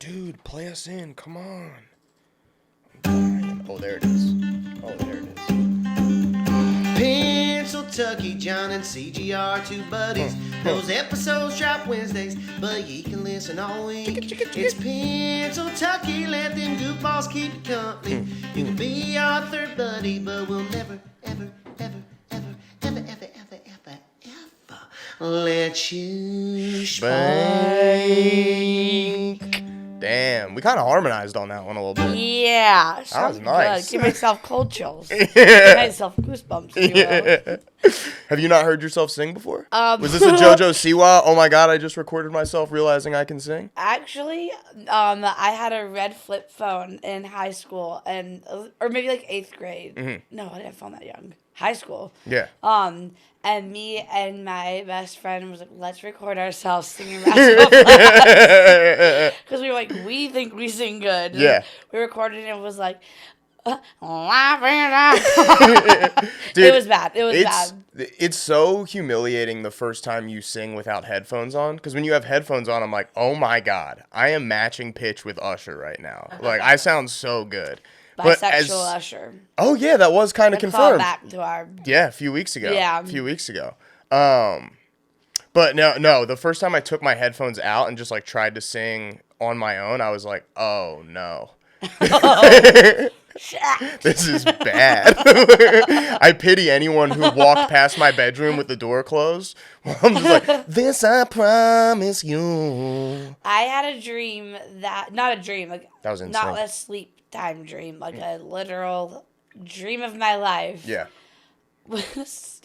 Dude, play us in. Come on. I'm dying. Oh, there it is. Oh, there it is. Pennsyltucky, John and Cigi are two buddies. Those episodes drop Wednesdays, but you can listen all week. It's Pennsyltucky, let them goofballs keep you company. You can be our third buddy, but we'll never, ever, ever, ever, ever, ever, ever, ever, ever let you spank. Damn, we kind of harmonized on that one a little bit. Yeah, That was sounds nice. good. Give myself cold chills. Give myself goosebumps. If you will. Have you not heard yourself sing before? Was this a Um, JoJo Siwa? Oh my god, I just recorded myself realizing I can sing. Actually, I had a red flip phone in high school, or maybe like 8th grade. Mm-hmm. No, I didn't have a phone that young. High school. Yeah. And me and my best friend was like, let's record ourselves singing Rascal Flatts. Because we were like, we think we sing good. Yeah. And we recorded it and it was like, Dude, it was bad. It was bad. It's so humiliating the first time you sing without headphones on. Because when you have headphones on, I'm like, oh my god, I am matching pitch with Usher right now. Like, I sound so good. Bisexual Usher. Oh yeah, that was kind of Call confirmed. back to our. Yeah, a few weeks ago. Yeah. A few weeks ago. But no, the first time I took my headphones out and just like tried to sing on my own, I was like, oh no. This is bad. I pity anyone who walked past my bedroom with the door closed. I'm just like, this I promise you. I had a dream not a dream, like That was not insane. a sleep time dream, like a literal dream of my life. Yeah.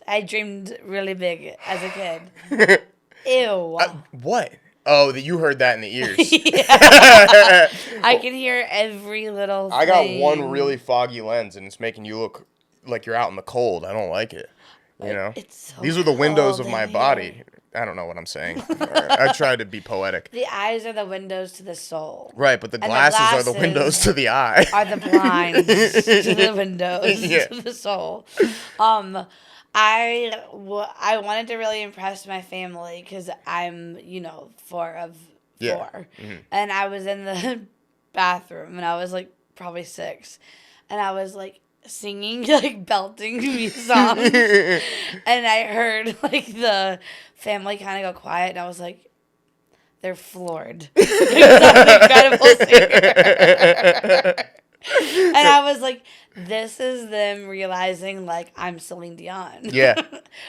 I dreamed really big as a kid. Ew. What? Oh, that you heard that in the ears. I can hear every little thing. I got one really foggy lens, and it's making you look like you're out in the cold. I don't like it. You know? It's so These are the windows cold of my in body. here. I don't know what I'm saying. I tried to be poetic. The eyes are the windows to the soul. Right, but the And the glasses are the glasses windows to the eye. Are the blinds to the windows Yeah. to the soul. I wanted to really impress my family because I'm, 4 of 4. Yeah. Mm-hmm. And I was in the bathroom and I was like probably 6. And I was like singing, like belting these songs. And I heard like the family kind of go quiet and I was like, they're floored. Because I'm an incredible singer. And I was like, this is them realizing, like, I'm Celine Dion. Yeah.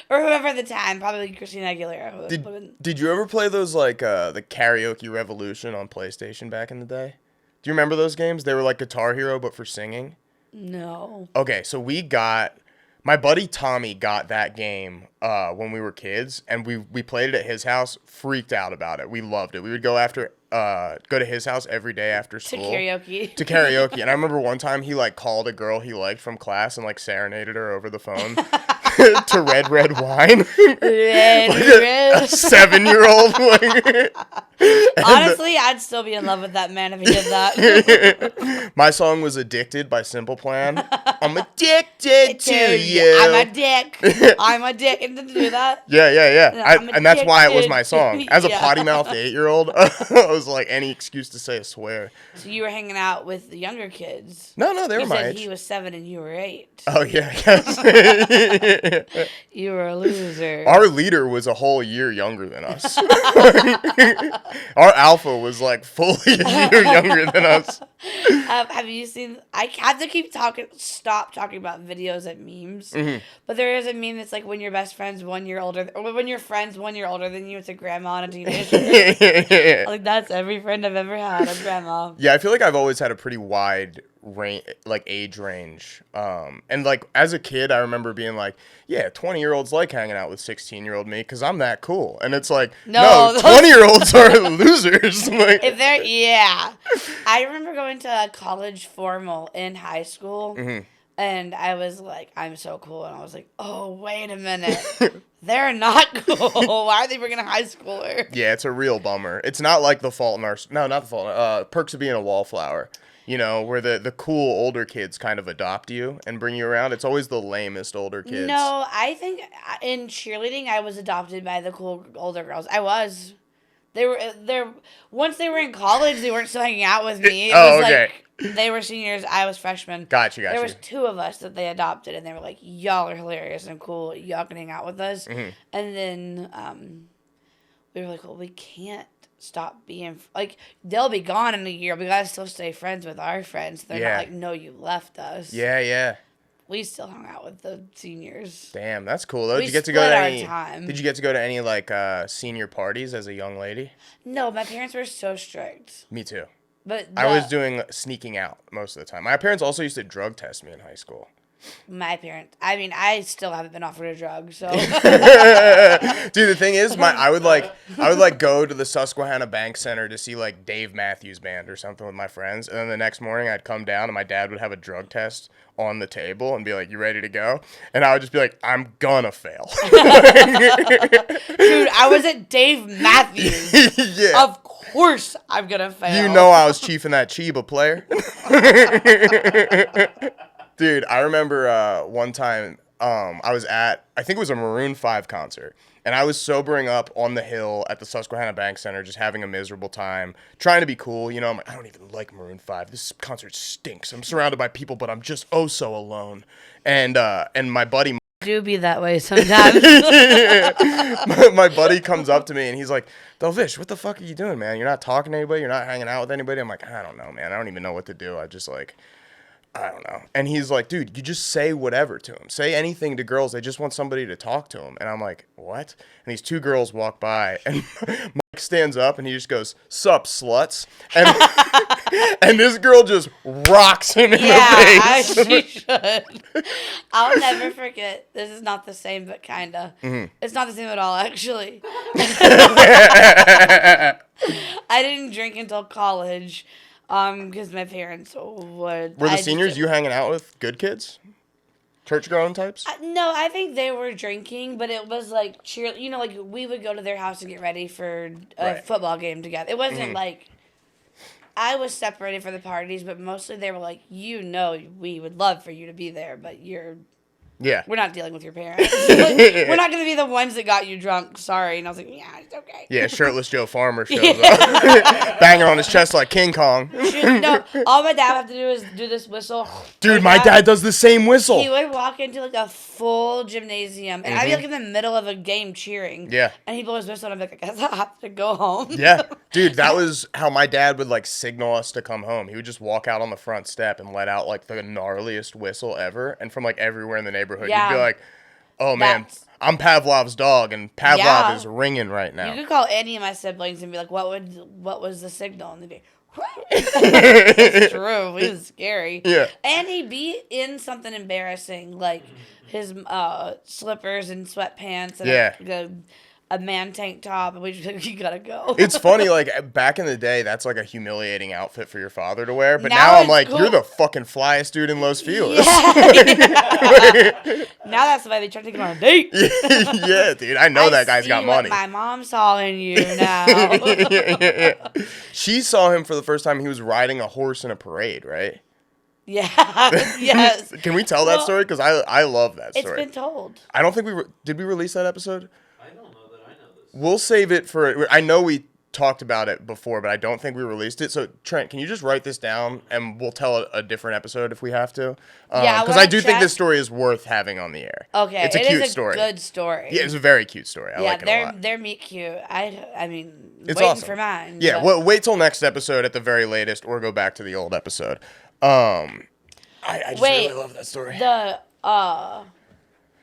Or whoever at the time, probably Christina Aguilera. Did you ever play those, like, the Karaoke Revolution on PlayStation back in the day? Do you remember those games? They were like Guitar Hero, but for singing. No. Okay, so my buddy Tommy got that game when we were kids, and we played it at his house, freaked out about it. We loved it. We would go to his house every day after school. To karaoke. And I remember one time he, like, called a girl he liked from class and, like, serenaded her over the phone to Red Red Wine. Red. A 7-year-old. Honestly, I'd still be in love with that man if he did that. My song was Addicted by Simple Plan. I'm addicted to you. I'm a dick. I'm a dick. And did you do that? Yeah. I'm And that's why it was addicted. my song. As a Yeah. potty-mouthed 8-year-old, I was like, any excuse to say a swear. So you were hanging out with the younger kids. No, they were You my said age. he was 7 and you were 8. Oh, yeah, I guess. You were a loser. Our leader was a whole year younger than us. Our alpha was like fully a year younger than us. Have you seen? I have to stop talking about videos and memes. Mm-hmm. But there is a meme that's like when your best friend's 1 year older, or when your friend's 1 year older than you, it's a grandma and a teenager. Like that's every friend I've ever had, a grandma. Yeah, I feel like I've always had a pretty wide age range. And like as a kid, I remember being like, yeah, 20-year-olds like hanging out with 16-year-old me because I'm that cool. And it's like, no 20-year-olds are losers. Like, If they're, yeah. I remember going to a college formal in high school. Mm-hmm. And I was like, I'm so cool. And I was like, oh, wait a minute. They're not cool. Why are they bringing a high schooler? yeah, it's a real bummer. It's not like The Fault in Our... No, not The Fault. Perks of Being a Wallflower. You know, where the cool older kids kind of adopt you and bring you around. It's always the lamest older kids. No, I think in cheerleading, I was adopted by the cool older girls. I was. They were once they were in college. They weren't still hanging out with me. It Oh, was okay. like they were seniors. I was freshman. Gotcha. There was 2 of us that they adopted, and they were like, "Y'all are hilarious and cool. Y'all can hang out with us." Mm-hmm. And then we were like, "Well, we can't stop being like they'll be gone in a year. We gotta still stay friends with our friends. They're Yeah. not like, no, you left us." Yeah. We still hung out with the seniors. Damn, that's cool though. We Did you get to go to split our any? time. Did you get to go to any like senior parties as a young lady? No, my parents were so strict. Me too. But I was doing sneaking out most of the time. My parents also used to drug test me in high school. my parents. I mean, I still haven't been offered a drug, so. Dude, the thing is, I would go to the Susquehanna Bank Center to see like Dave Matthews Band or something with my friends, and then the next morning I'd come down and my dad would have a drug test on the table and be like, "You ready to go?" And I would just be like, "I'm gonna fail." Dude, I was at Dave Matthews. Yeah. Of course I'm gonna fail. You know I was chiefing that Chiba player. Dude, I remember one time I was at, I think it was a Maroon 5 concert, and I was sobering up on the hill at the Susquehanna Bank Center, just having a miserable time, trying to be cool. You know, I'm like, I don't even like Maroon 5. This concert stinks. I'm surrounded by people, but I'm just oh so alone. And my buddy... Do be that way sometimes. my buddy comes up to me and he's like, "Delvish, what the fuck are you doing, man? You're not talking to anybody. You're not hanging out with anybody." I'm like, "I don't know, man. I don't even know what to do. I just like, I don't know." And he's like, "Dude, you just say whatever to them. Say anything to girls. They just want somebody to talk to them." And I'm like, "What?" And these 2 girls walk by and Mike stands up and he just goes, "Sup, sluts?" And and this girl just rocks him in the face. Yeah, she should. I'll never forget. This is not the same, but kinda. Mm-hmm. It's not the same at all, actually. I didn't drink until college, because my parents would. Were the seniors you hanging out with good kids? Church-going types? No, I think they were drinking, but it was like cheer. You know, like we would go to their house to get ready for a football game together. It wasn't like I was separated for the parties, but mostly they were like, you know, we would love for you to be there, but we're not dealing with your parents. Like, we're not going to be the ones that got you drunk. Sorry. And I was like, yeah, it's okay. Yeah, shirtless Joe Farmer shows up, banging on his chest like King Kong. No, all my dad would have to do is do this whistle. Dude, my dad does the same whistle. He would walk into like a full gymnasium, and I'd be like in the middle of a game cheering. Yeah. And he'd blow his whistle, and I'd be like, I guess I have to go home. Yeah. Dude, that was how my dad would like signal us to come home. He would just walk out on the front step and let out like the gnarliest whistle ever. And from like everywhere in the neighborhood, you'd be like, "Oh man, I'm Pavlov's dog, and Pavlov is ringing right now." You could call any of my siblings and be like, what was the signal? And they'd be it's true. It was scary. Yeah. And he'd be in something embarrassing, like his slippers and sweatpants and a man tank top, and we just like, you gotta go. It's funny, like back in the day, that's like a humiliating outfit for your father to wear. But Now now I'm it's like, cool. you're the fucking flyest dude in Los Feliz. Yeah. Now that's why they try to take him on a date. Yeah, dude, I know that guy's got see what money. my mom saw in you now. Yeah. She saw him for the first time. He was riding a horse in a parade, right? Yeah. Yes. Can we tell that story? Because I love that It's story. been told. I don't think did we release that episode? I don't know that I know this. We'll save it for. I know we talked about it before, but I don't think we released it. So Trent, can you just write this down and we'll tell a different episode if we have to? Yeah, because I do think this story is worth having on the air. Okay, it's a cute story. Good story. Yeah, it's a very cute story. I like it a lot. They're meat cute. I mean, It's waiting awesome. for mine. Yeah, but- well, wait till next episode at the very latest, or go back to the old episode. I just really love that story. The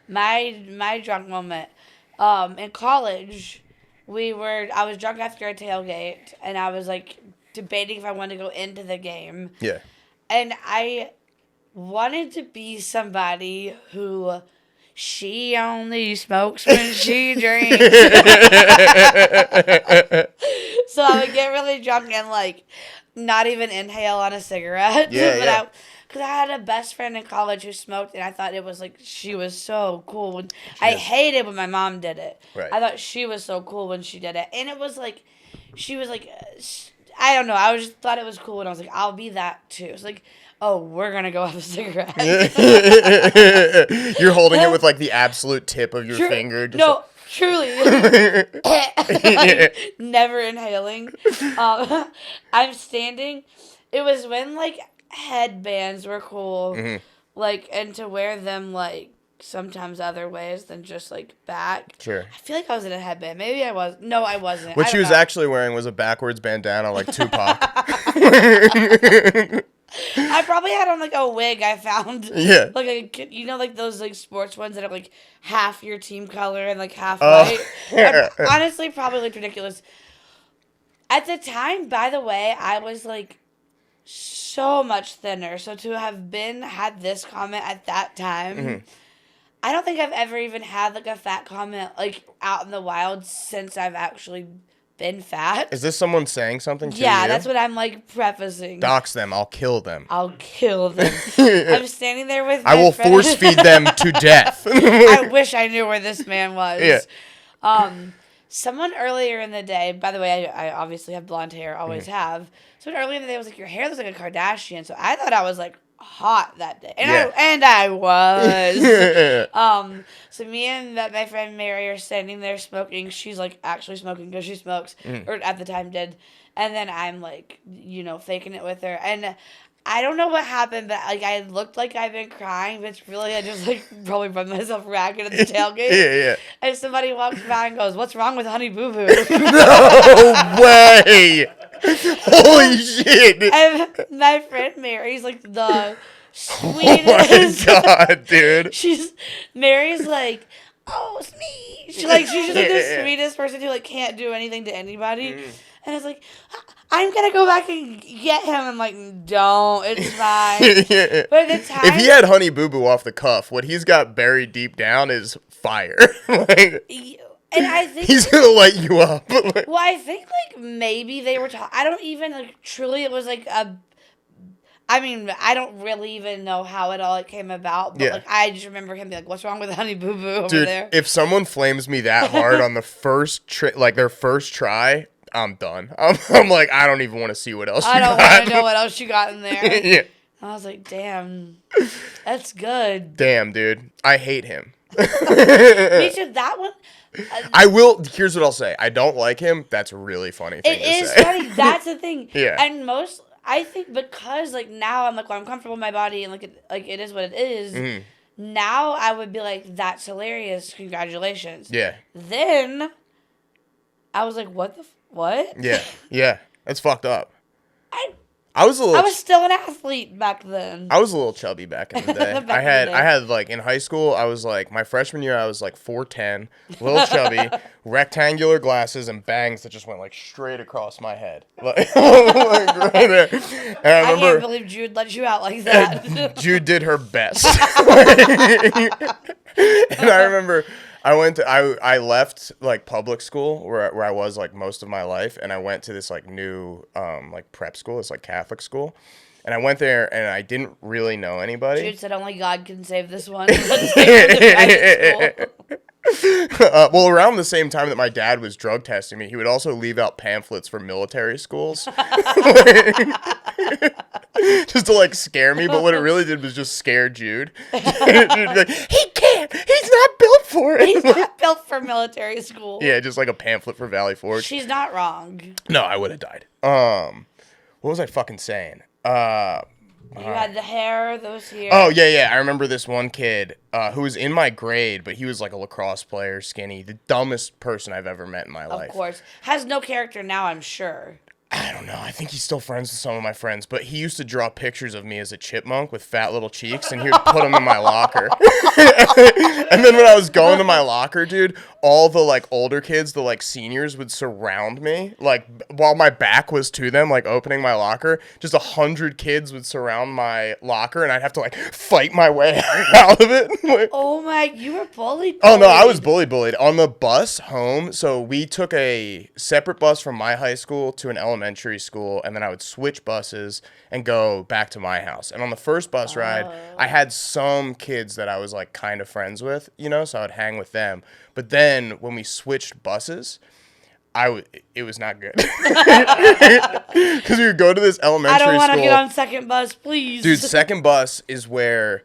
my drunk moment. In college, I was drunk after a tailgate, and I was like debating if I wanted to go into the game. Yeah. And I wanted to be somebody who she only smokes when she drinks. So I would get really drunk and like not even inhale on a cigarette. Yeah, Because I had a best friend in college who smoked, and I thought it was like she was so cool. I hated when my mom did it. Right. I thought she was so cool when she did it, and it was like she was like I don't know. I just thought it was cool, and I was like, I'll be that too. It's like, oh, we're gonna go have a cigarette. You're holding it with like the absolute tip of your finger. Just Truly. Never inhaling. I'm standing. It was when, like, headbands were cool. Mm-hmm. Like, and to wear them, like, sometimes other ways than just, like, back. Sure. I feel like I was in a headband. Maybe I was. No, I wasn't. What I she don't was know. actually wearing was a backwards bandana like Tupac. I probably had on, like, a wig I found. Yeah. Like, you know, like, those, like, sports ones that have, like, half your team color and, like, half Oh. white? I honestly probably looked ridiculous. At the time, by the way, I was, like, so much thinner. So to have had this comment at that time, Mm-hmm. I don't think I've ever even had, like, a fat comment, like, out in the wild since I've actually been fat. Is this someone saying something to you? Yeah, that's what I'm, like, prefacing. Dox them. I'll kill them. I'll kill them. I'm standing there with my I will friend. force feed them to death. I wish I knew where this man was. Yeah. Someone earlier in the day, by the way, I obviously have blonde hair, always have. Someone earlier in the day was like, your hair looks like a Kardashian. So I thought I was, like, hot that day. And I was. So me and my friend Mary are standing there smoking. She's, like, actually smoking because she smokes, or at the time did. And then I'm, like, you know, faking it with her. And I don't know what happened, but, like, I looked like I've been crying, but it's really, I just, like, probably run myself ragged at the tailgate. Yeah. And somebody walks by and goes, "What's wrong with Honey Boo Boo?" No way! Holy shit! And my friend Mary's, like, the Oh my sweetest. god, dude. Mary's like, "Oh, sneeze." She's just, like, the sweetest person who, like, can't do anything to anybody. And it's like, "I'm gonna go back and get him." I'm like, "Don't, it's fine." But at the time, If he had Honey Boo Boo off the cuff, what he's got buried deep down is fire. Like, and I think he's gonna light you up. Like, well, I think, like, maybe they were talking. I don't even, like, truly, it was like I mean, I don't really even know how it all came about, but like, I just remember him being like, "What's wrong with Honey Boo Boo over dude, there?" if someone flames me that hard on the first their first try, I'm done. I'm like, I don't even want to see what else I you don't got. want to know what else you got in there. Yeah. I was like, "Damn, that's good." Damn, dude. I hate him. Me too. That one. I will. Here's what I'll say. I don't like him. That's a really funny thing It to is say. funny. That's the thing. Yeah. And I think because, like, now I'm like, well, I'm comfortable in my body and, like, it is what it is. Mm-hmm. Now I would be like, "That's hilarious. Congratulations." Yeah. Then I was like, "What what?" Yeah. That's fucked up. I was a little. I was still an athlete back then. I was a little chubby back in the day. I had like in high school, I was like my freshman year, I was like 4'10", a little chubby, rectangular glasses and bangs that just went like straight across my head, like right there. And I remember can't believe Jude let you out like that. Jude did her best, and I remember. I left like public school where I was like most of my life, and I went to this like new like prep school, this like Catholic school, and I went there and I didn't really know anybody. Jude said only God can save this one. Let's take her to private school. Well, around the same time that my dad was drug testing me, he would also leave out pamphlets for military schools. Just to like scare me, but what it really did was just scare Jude. Jude would be like, "He can't. He's not built for it." He's not built for military school. Yeah, just like a pamphlet for Valley Forge. She's not wrong. No, I would have died. What was I fucking saying? You had the hair, those here. Oh, yeah. I remember this one kid who was in my grade, but he was like a lacrosse player, skinny, the dumbest person I've ever met in my life. Of course. Has no character now, I'm sure. I don't know. I think he's still friends with some of my friends, but he used to draw pictures of me as a chipmunk with fat little cheeks, and he would put them in my locker. And then when I was going to my locker, dude, all the like older kids, the like seniors, would surround me, like while my back was to them, like opening my locker. Just 100 kids would surround my locker, and I'd have to like fight my way out of it. Oh my! You were bullied. Oh no, I was bullied on the bus home. So we took a separate bus from my high school to an elementary school, and then I would switch buses and go back to my house. And on the first bus ride, I had some kids that I was like kind of friends with, you know, so I would hang with them. But then when we switched buses, it was not good. Because we would go to this elementary school. I don't want to get on second bus, please. Dude, second bus is where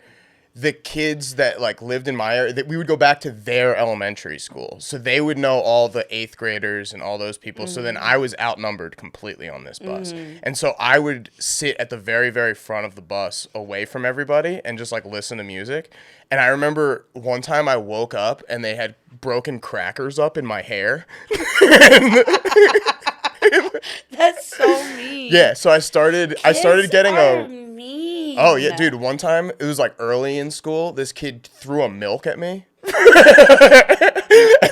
the kids that like lived in my area, that we would go back to their elementary school. So they would know all the 8th graders and all those people. So then I was outnumbered completely on this bus. And so I would sit at the very, very front of the bus away from everybody and just like listen to music. And I remember one time I woke up and they had broken crackers up in my hair. That's so mean. Yeah, so I started getting are a mean. Oh yeah, dude, one time it was like early in school, this kid threw a milk at me.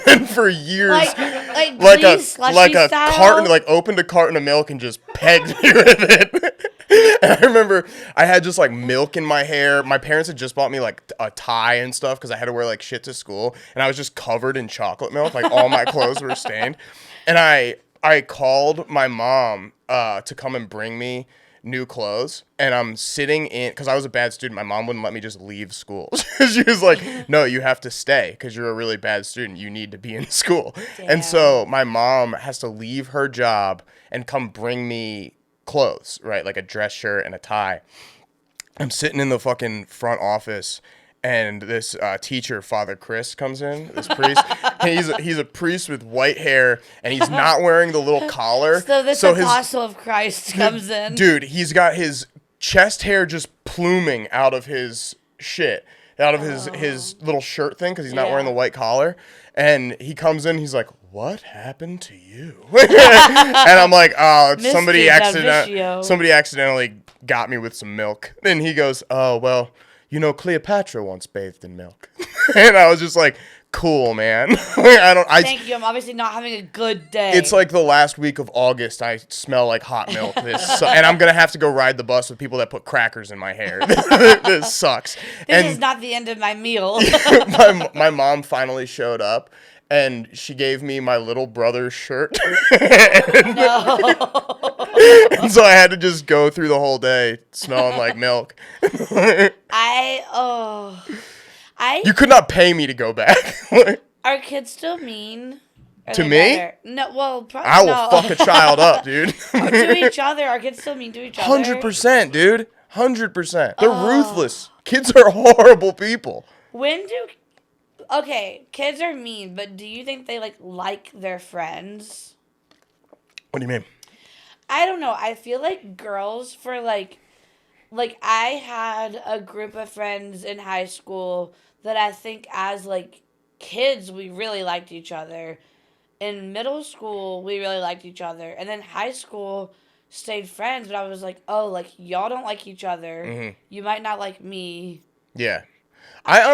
And for years like a style? carton, like opened a carton of milk and just pegged me with it. And I remember I had just like milk in my hair. My parents had just bought me like a tie and stuff because I had to wear like shit to school, and I was just covered in chocolate milk, like all my clothes were stained. And I called my mom to come and bring me new clothes, and I'm sitting in, because I was a bad student. My mom wouldn't let me just leave school. She was like, no, you have to stay because you're a really bad student. You need to be in school. Damn. And so my mom has to leave her job and come bring me clothes, right? Like a dress shirt and a tie. I'm sitting in the fucking front office, and this teacher, Father Chris, comes in, this priest. He's a priest with white hair, and he's not wearing the little collar. So this apostle of Christ comes in. Dude, he's got his chest hair just pluming out of his shit, out of his little shirt thing, because he's not wearing the white collar. And he comes in, he's like, what happened to you? And I'm like, oh, somebody accidentally got me with some milk. And he goes, oh, well, you know, Cleopatra once bathed in milk. And I was just like, cool, man. Thank you. I'm obviously not having a good day. It's like the last week of August. I smell like hot milk. And I'm going to have to go ride the bus with people that put crackers in my hair. This sucks. This is not the end of my meal. my mom finally showed up, and she gave me my little brother's shirt. And so I had to just go through the whole day smelling like milk. You could not pay me to go back. Are kids still mean? To me? Better? No, well, probably I will fuck a child up, dude. To each other, are kids still mean to each other? 100%, dude. 100%. They're ruthless. Kids are horrible people. Okay, kids are mean, but do you think they like their friends? What do you mean? I don't know. I feel like girls for like I had a group of friends in high school that I think as like kids we really liked each other. In middle school we really liked each other, and then high school stayed friends. But I was like, oh, like y'all don't like each other. Mm-hmm. You might not like me. Yeah. I'd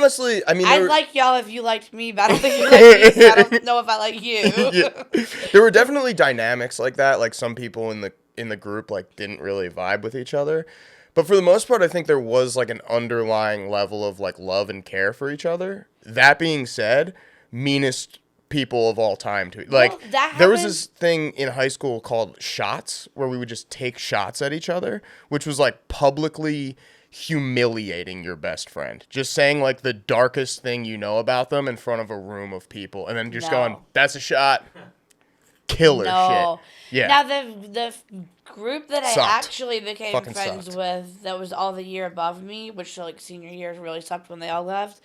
like y'all if you liked me, but I don't think you like me, so I don't know if I like you. Yeah. There were definitely dynamics like that. Like some people in the group like didn't really vibe with each other. But for the most part, I think there was like an underlying level of like love and care for each other. That being said, meanest people of all time to there was this thing in high school called shots, where we would just take shots at each other, which was like publicly humiliating your best friend, just saying like the darkest thing you know about them in front of a room of people, and then just going, that's a shot. Killer shit. Yeah. Now the group that I actually became friends with, that was all the year above me, which like senior years really sucked when they all left.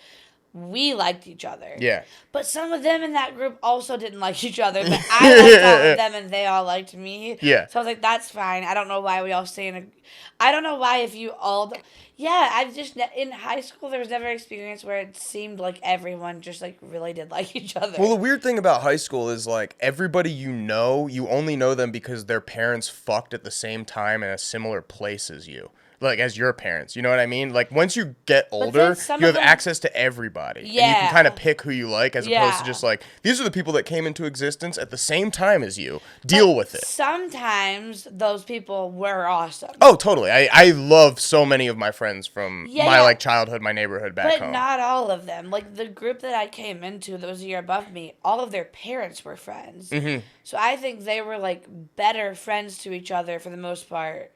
We liked each other. Yeah. But some of them in that group also didn't like each other. But I liked all of them and they all liked me. Yeah. So I was like, that's fine. I don't know why we all stay in a... I don't know why if you all... Yeah, I just... In high school, there was never an experience where it seemed like everyone just like really did like each other. Well, the weird thing about high school is like everybody you only know them because their parents fucked at the same time in a similar place as you. Like, as your parents, you know what I mean? Like, once you get older, you have access to everybody. Yeah. And you can kind of pick who you like, as opposed to just like, these are the people that came into existence at the same time as you. Deal with it. Sometimes those people were awesome. Oh, totally. I love so many of my friends from my like childhood, my neighborhood back home. But not all of them. Like, the group that I came into that was a year above me, all of their parents were friends. Mm-hmm. So I think they were like better friends to each other for the most part.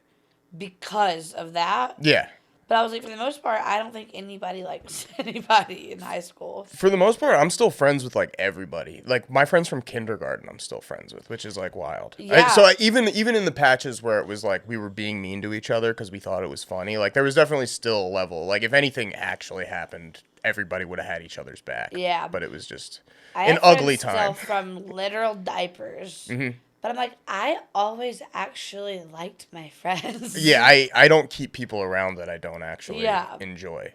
Because of that. Yeah. But I was like, for the most part, I don't think anybody likes anybody in high school. For the most part, I'm still friends with like everybody. Like my friends from kindergarten, I'm still friends with, which is like wild. Yeah. Even in the patches where it was like we were being mean to each other because we thought it was funny, like there was definitely still a level. Like if anything actually happened, everybody would have had each other's back. Yeah. But it was just I an have ugly friends time. Still from literal diapers. But I'm like, I always actually liked my friends. Yeah, I don't keep people around that I don't actually enjoy.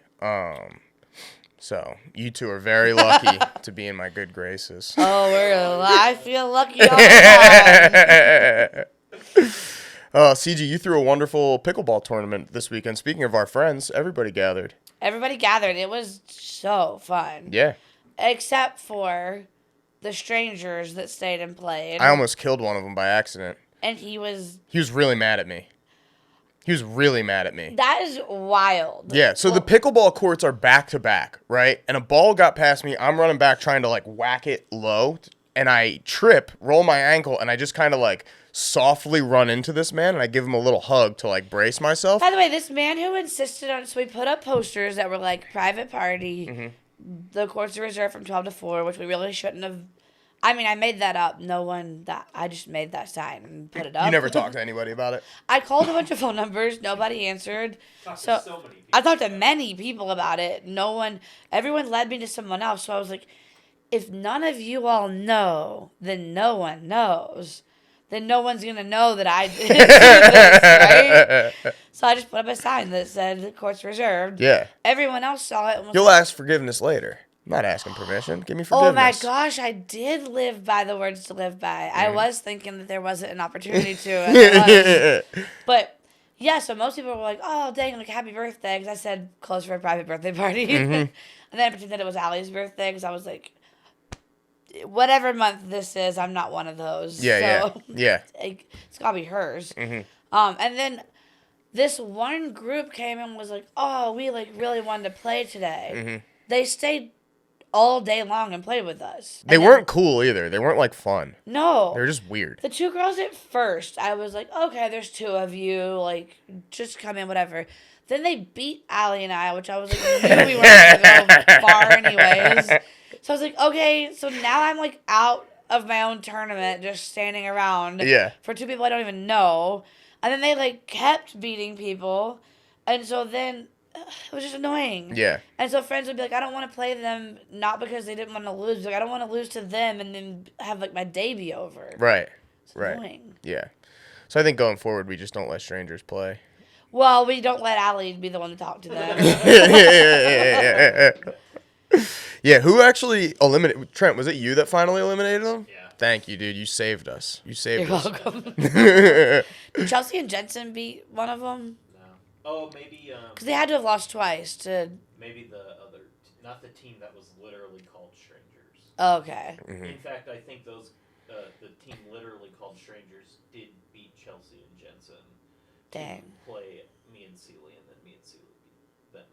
So you two are very lucky to be in my good graces. Oh, I feel lucky all the time. Cigi, you threw a wonderful pickleball tournament this weekend. Speaking of our friends, everybody gathered. Everybody gathered. It was so fun. Yeah. Except for the strangers that stayed and played. I almost killed one of them by accident. And he was really mad at me. That is wild. Yeah, so the pickleball courts are back to back, right? And a ball got past me. I'm running back trying to like whack it low, and I trip, roll my ankle, and I just kind of like softly run into this man, and I give him a little hug to like brace myself. By the way, this man who insisted on, so we put up posters that were like private party, the courts are reserved from 12 to 4, which we really shouldn't have. I mean, I made that up. I just made that sign and put it up. You never talked to anybody about it? I called a bunch of phone numbers. Nobody answered. So many people. I talked to many people about it. Everyone led me to someone else. So I was like, if none of you all know, then no one knows. Then no one's going to know that I did this, right? So I just put up a sign that said the court's reserved. Yeah. Everyone else saw it. And was You'll like, ask forgiveness later. I'm not asking permission. Give me oh my forgiveness. gosh, I did live by the words to live by. I was thinking that there wasn't an opportunity to. And there was. But yeah, so most people were like, oh, dang, like happy birthday. Because I said close for a private birthday party. And then I pretended it was Allie's birthday because I was like, whatever month this is, I'm not one of those. Yeah. It's got to be hers. And then this one group came and was like, oh, we like really wanted to play today. They stayed all day long and played with us. They weren't cool either. They weren't like fun. No. They were just weird. The two girls at first, I was like, okay, there's two of you. Like, just come in, whatever. Then they beat Allie and I, which I was like, knew we weren't going to go far anyways. So I was like, okay, so now I'm like out of my own tournament, just standing around for two people I don't even know. And then they like kept beating people. And so then it was just annoying. Yeah. And so friends would be like, I don't want to play them, not because they didn't want to lose. Like, I don't want to lose to them and then have like my day be over. Right. It's annoying. Yeah. So I think going forward, we just don't let strangers play. Well, we don't let Allie be the one to talk to them. Yeah, who actually eliminated Trent? Was it you that finally eliminated them? Yeah. Thank you, dude. You saved us. You're welcome. Did Chelsea and Jensen beat one of them? No. Oh, maybe. Because they had to have lost twice to. Maybe the other, not the team that was literally called Strangers. Okay. In fact, I think the team literally called Strangers did beat Chelsea and Jensen. Dang. To play me and Sealy, and then me and Sealy beat them.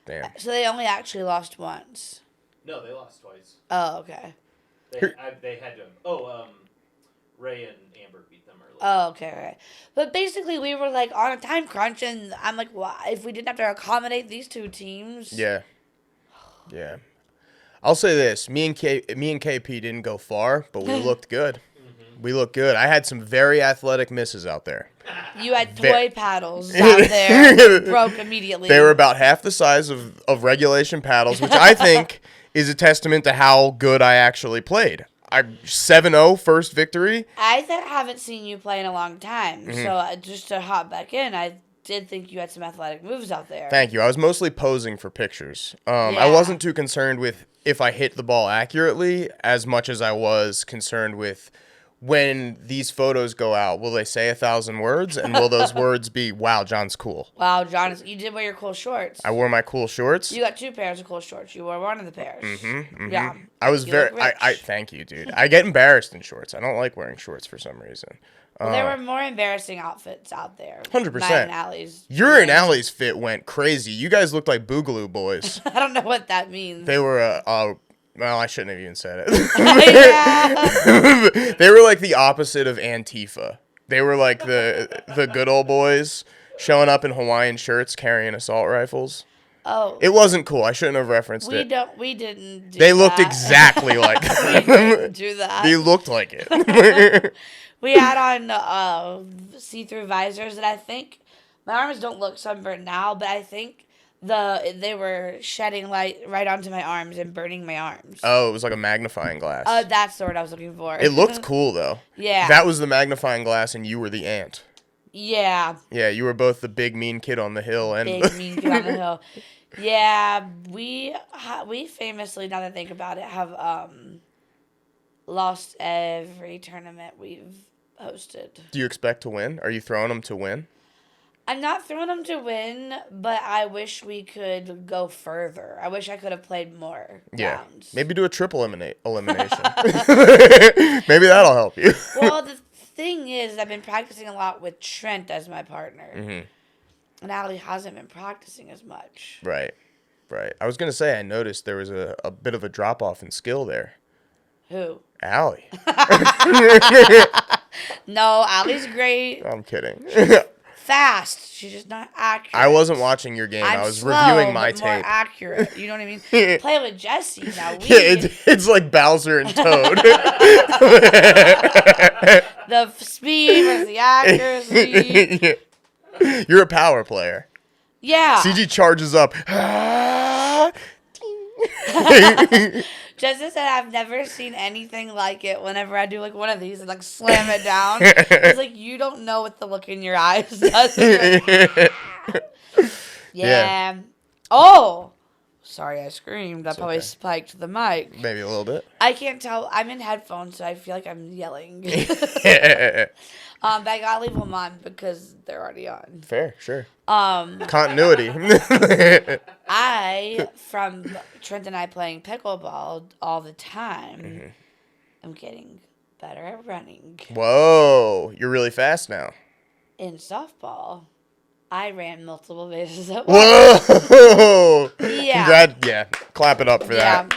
Damn. So they only actually lost once. No, they lost twice. Oh, okay. They had to. Ray and Amber beat them earlier. Oh, okay, right. But basically, we were like on a time crunch, and I'm like, why? If we didn't have to accommodate these two teams. Yeah. Yeah. I'll say this: me and KP didn't go far, but we looked good. We looked good. I had some very athletic misses out there. You had toy paddles out there that broke immediately. They were about half the size of regulation paddles, which I think is a testament to how good I actually played. I'm 7-0 first victory. I haven't seen you play in a long time, so just to hop back in, I did think you had some athletic moves out there. Thank you. I was mostly posing for pictures. I wasn't too concerned with if I hit the ball accurately as much as I was concerned with when these photos go out, will they say 1,000 words? And will those words be, wow, John's cool? Wow, John, you did wear your cool shorts. I wore my cool shorts. You got two pairs of cool shorts. You wore one of the pairs. Yeah. I was I thank you, dude. I get embarrassed in shorts. I don't like wearing shorts for some reason. Well, there were more embarrassing outfits out there. 100%. Mine and Allie's. Your and Allie's fit went crazy. You guys looked like Boogaloo boys. I don't know what that means. They were, well, I shouldn't have even said it. Yeah. They were like the opposite of Antifa. They were like the good old boys. showing up in Hawaiian shirts, carrying assault rifles. Oh. It wasn't cool. I shouldn't have referenced it. We didn't do They that. looked exactly like We didn't do that. They looked like it. We had on see-through visors, and I think my arms don't look sunburned now, but I think they were shedding light right onto my arms and burning my arms. Oh, it was like a magnifying glass. That's the word I was looking for. It looked cool though. Yeah. That was the magnifying glass, and you were the ant. Yeah. Yeah, you were both the big mean kid on the hill and Big mean kid on the hill. Yeah, we famously, now that I think about it, have lost every tournament we've hosted. Do you expect to win? Are you throwing them to win? I'm not throwing them to win, but I wish we could go further. I wish I could have played more rounds. Maybe do a triple elimination. Maybe that'll help you. Well, the thing is, I've been practicing a lot with Trent as my partner. Mm-hmm. And Allie hasn't been practicing as much. Right. I was going to say, I noticed there was a bit of a drop-off in skill there. Who? Allie. No, Allie's great. I'm kidding. Fast. She's just not accurate. I wasn't watching your game. I was slow, reviewing my but more tape. accurate. You know what I mean? Play with Jesse now. It's like Bowser and Toad. The speed versus the accuracy. You're a power player. Yeah. Cigi charges up. Justin said I've never seen anything like it whenever I do like one of these and like slam it down. It's like you don't know what the look in your eyes does. Yeah. Oh! Sorry I screamed. I probably spiked the mic. Maybe a little bit. I can't tell. I'm in headphones, so I feel like I'm yelling. But I gotta leave them on because they're already on. Fair, sure. Continuity. From Trent and I playing pickleball all the time, I'm getting better at running. Whoa, you're really fast now. In softball, I ran multiple bases at once. Whoa! Yeah. Clap it up for that.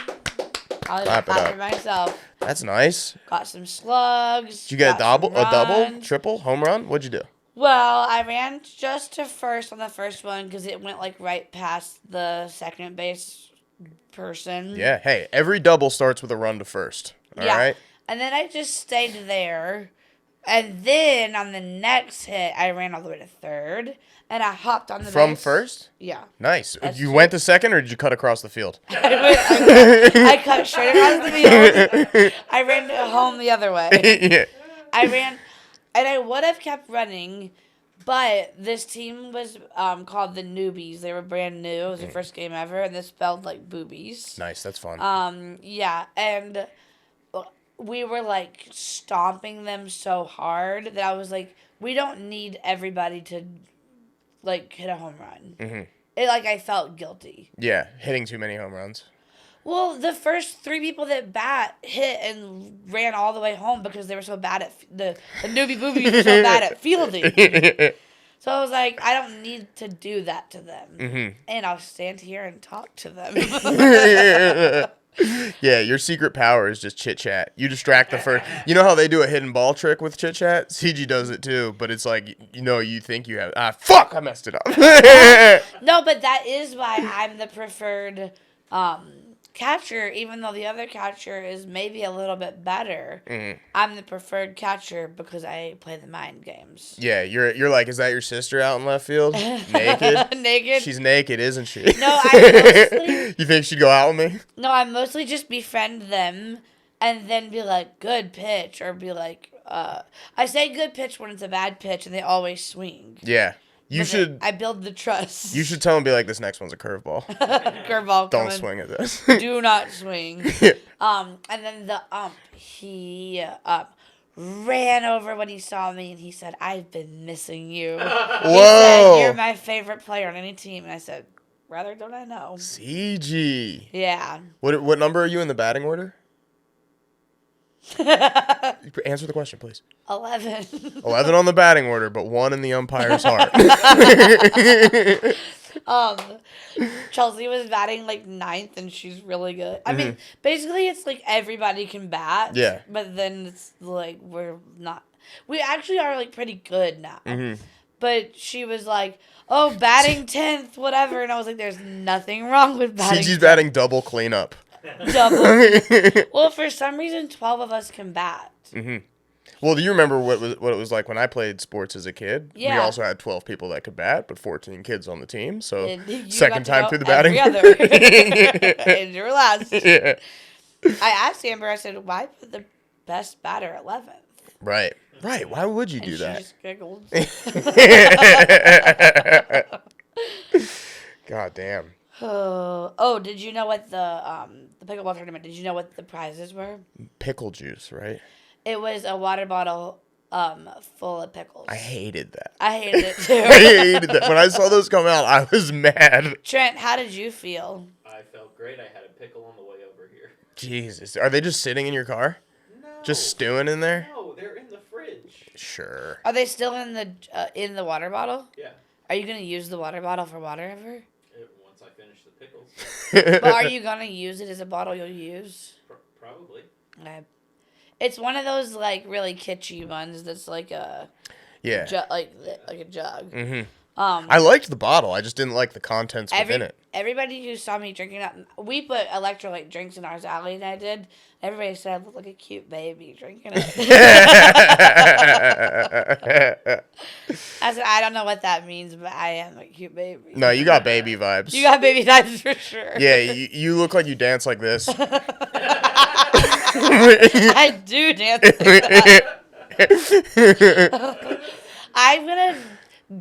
I'll Clap it clap up. for myself. That's nice. Got some slugs. Did you get a double, runs. triple, home run? What'd you do? Well, I ran just to first on the first one because it went like right past the second base person. Yeah. Hey, every double starts with a run to first. All right. And then I just stayed there. And then on the next hit, I ran all the way to third. And I hopped on the From base. first? Yeah. Nice. That's You true. went to second, or did you cut across the field? I cut straight across the field. I ran home the other way. Yeah. I ran, and I would have kept running, but this team was called the Newbies. They were brand new. It was their first game ever, and they spelled like boobies. Nice. That's fun. Yeah, and we were like stomping them so hard that I was like, we don't need everybody to like hit a home run. Mm-hmm. I felt guilty. Yeah, hitting too many home runs. Well, the first three people that hit and ran all the way home because they were so bad at the newbie boobies were so bad at fielding. So I was like, I don't need to do that to them, and I'll stand here and talk to them. Yeah, your secret power is just chit chat. You distract the first. You know how they do a hidden ball trick with chit chat? Cigi does it too, but it's like, you think you have. Fuck! I messed it up. No, but that is why I'm the preferred catcher, even though the other catcher is maybe a little bit better. I'm the preferred catcher because I play the mind games. Yeah, you're like, is that your sister out in left field? Naked? Naked? She's naked, isn't she? No, I mostly... You think she'd go out with me? No, I mostly just befriend them and then be like, good pitch, or be like, I say good pitch when it's a bad pitch, and they always swing. Yeah. I build the trust. You should tell him, be like, this next one's a curveball. Curveball. Don't swing at this. Do not swing. And then the he ran over when he saw me, and he said, I've been missing you. Whoa. He said, you're my favorite player on any team. And I said, rather don't I know. Cigi. Yeah. What number are you in the batting order? Answer the question, please. 11. 11 on the batting order, but 1 in the umpire's heart. Chelsea was batting like 9th, and she's really good. I mean, basically, it's like everybody can bat. Yeah. But then it's like we're not. We actually are like pretty good now. But she was like, oh, batting 10th, whatever. And I was like, there's nothing wrong with batting Cigi's batting double cleanup. double. Well, for some reason, 12 of us can bat. Mm-hmm. Well, do you remember what it was like when I played sports as a kid? Yeah. We also had 12 people that could bat, but 14 kids on the team. So And you second got to time go through the batting. every other. And you're last. Yeah. I asked Amber, I said, why put the best batter 11th? Right. Right. Why would you And do she that? just giggled. God damn. Oh, did you know what the pickleball tournament, did you know what the prizes were? Pickle juice, right? It was a water bottle full of pickles. I hated that. I hated it too. I hated that. When I saw those come out, I was mad. Trent, how did you feel? I felt great. I had a pickle on the way over here. Jesus. Are they just sitting in your car? No. Just stewing in there? No, they're in the fridge. Sure. Are they still in the water bottle? Yeah. Are you gonna use the water bottle for water ever? Once I finish the pickles. But are you gonna use it as a bottle you'll use? Probably. Okay. It's one of those like really kitschy ones that's like a Yeah. like a jug. Mm-hmm. Um, I liked the bottle. I just didn't like the contents within it. Everybody who saw me drinking that, we put electrolyte drinks in ours. Allie and I did. Everybody said I looked like a cute baby drinking it. I said, I don't know what that means, but I am a cute baby. No, you got baby vibes. You got baby vibes for sure. Yeah, you look like you dance like this. I do dance like that. I'm going to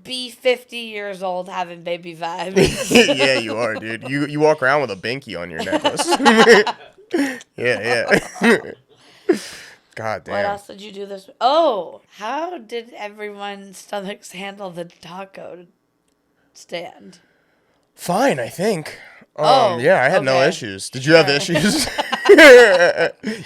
be 50 years old having baby vibes. Yeah, you are, dude. You walk around with a binky on your necklace. Yeah. God damn. What else did you do this? Oh, how did everyone's stomachs handle the taco stand? Fine, I think. Oh, yeah, I had no okay. issues. Did you have issues?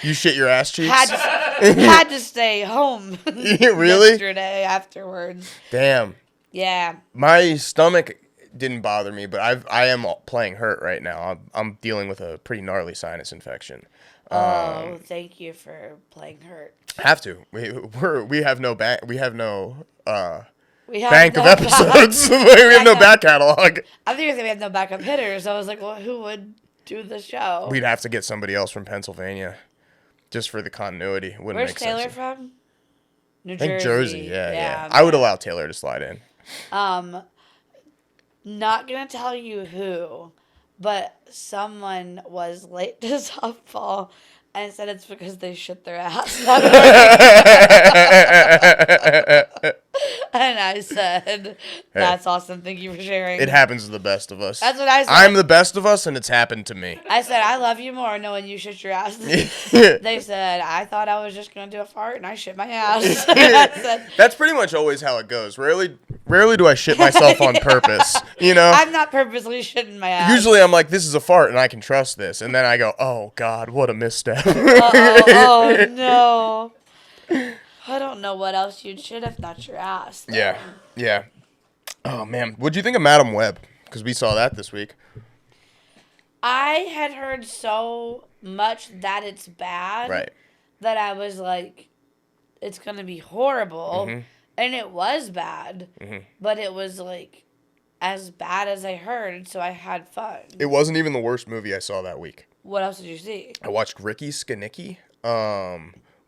You shit your ass cheeks? Had to stay home. Really? Yesterday afterwards. Damn. Yeah. My stomach didn't bother me, but I am playing hurt right now. I'm dealing with a pretty gnarly sinus infection. Thank you for playing hurt. Have to. We have no bank. We have no We have bank no of episodes. We have no back catalog. I think we have no backup hitters. I was like, well, who would do the show? We'd have to get somebody else from Pennsylvania, just for the continuity. Wouldn't Where's make Taylor sense. from? New I think Jersey. Yeah. man. I would allow Taylor to slide in. Not gonna tell you who, but someone was late to softball and said it's because they shit their ass. And I said, that's awesome. Thank you for sharing. It happens to the best of us. That's what I said. I'm the best of us, and it's happened to me. I said, I love you more knowing you shit your ass. They said, I thought I was just going to do a fart, and I shit my ass. I said, That's pretty much always how it goes. Rarely do I shit myself on purpose. You know? I'm not purposely shitting my ass. Usually I'm like, this is a fart, and I can trust this. And then I go, oh, God, what a misstep. Oh, no. I don't know what else you'd shit if not your ass. though. Yeah. Oh, man. What'd you think of Madam Web? Because we saw that this week. I had heard so much that it's bad Right. that I was like, it's going to be horrible. Mm-hmm. And it was bad. But it was like as bad as I heard, so I had fun. It wasn't even the worst movie I saw that week. What else did you see? I watched Ricky Skanicki.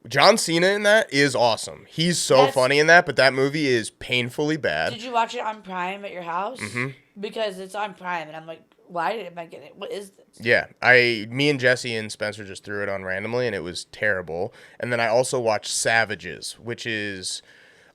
John Cena in that is awesome. He's so funny in that, but that movie is painfully bad. Did you watch it on Prime at your house? Mm-hmm. Because it's on Prime, and I'm like, why am I getting it? What is this? Yeah, me and Jesse and Spencer just threw it on randomly, and it was terrible. And then I also watched Savages, which is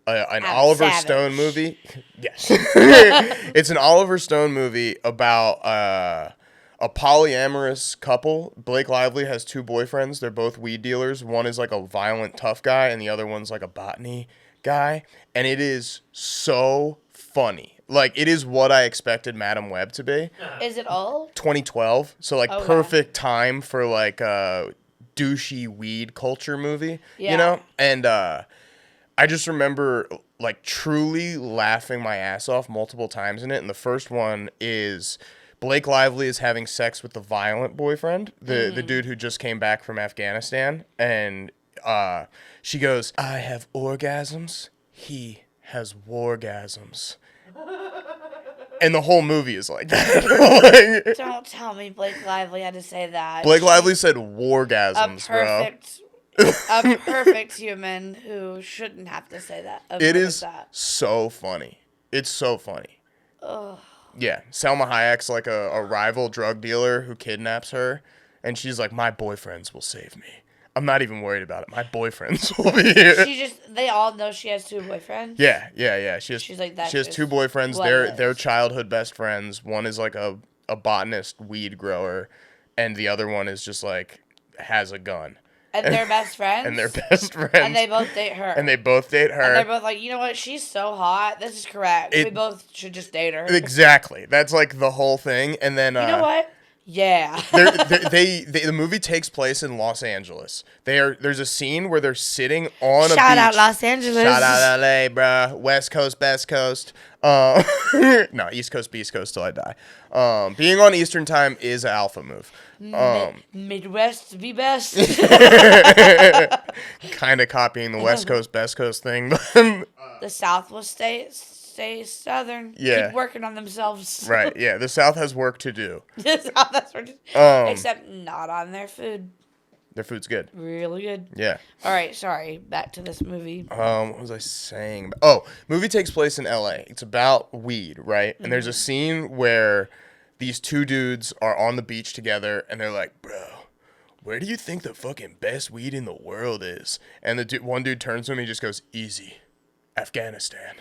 an Oliver Stone movie. Yes. It's an Oliver Stone movie about a polyamorous couple. Blake Lively has two boyfriends. They're both weed dealers. One is like a violent, tough guy, and the other one's like a botany guy. And it is so funny. Like, it is what I expected Madam Web to be. Is it old? 2012. So, like, Okay. perfect time for, like, a douchey weed culture movie. Yeah. You know? And I just remember, like, truly laughing my ass off multiple times in it. And the first one is Blake Lively is having sex with the violent boyfriend, the dude who just came back from Afghanistan. And she goes, I have orgasms. He has wargasms. And the whole movie is like that. Like, Don't tell me Blake Lively had to say that. Blake Lively said wargasms, a perfect human who shouldn't have to say that. It is so funny. It's so funny. Ugh. Yeah, Selma Hayek's like a rival drug dealer who kidnaps her, and she's like, my boyfriends will save me. I'm not even worried about it. My boyfriends will be here. They all know she has 2 boyfriends? Yeah. She's like that. She has 2 boyfriends. They're childhood best friends. One is like a botanist weed grower, and the other one is just like, has a gun. And they're best friends? And they're best friends. And they both date her. And they both date her. And they're both like, you know what? She's so hot. This is correct. We both should just date her. Exactly. That's like the whole thing. And then... you know what? Yeah. The movie takes place in Los Angeles. There's a scene where they're sitting on a beach. Shout out Los Angeles. Shout out LA, bruh. West Coast, best coast. No, East Coast, Beast Coast till I die. Being on Eastern time is an alpha move. Midwest be best. Kind of copying the West Coast, best coast thing. The South will stay Southern. Yeah. Keep working on themselves. Right, yeah. The South has work to do. The South has work to do. Except not on their food. Their food's good. Really good. Yeah. All right, sorry. Back to this movie. What was I saying? Oh, movie takes place in LA. It's about weed, right? And there's a scene where these 2 dudes are on the beach together, and they're like, bro, where do you think the fucking best weed in the world is? And the one dude turns to him and he just goes, easy, Afghanistan.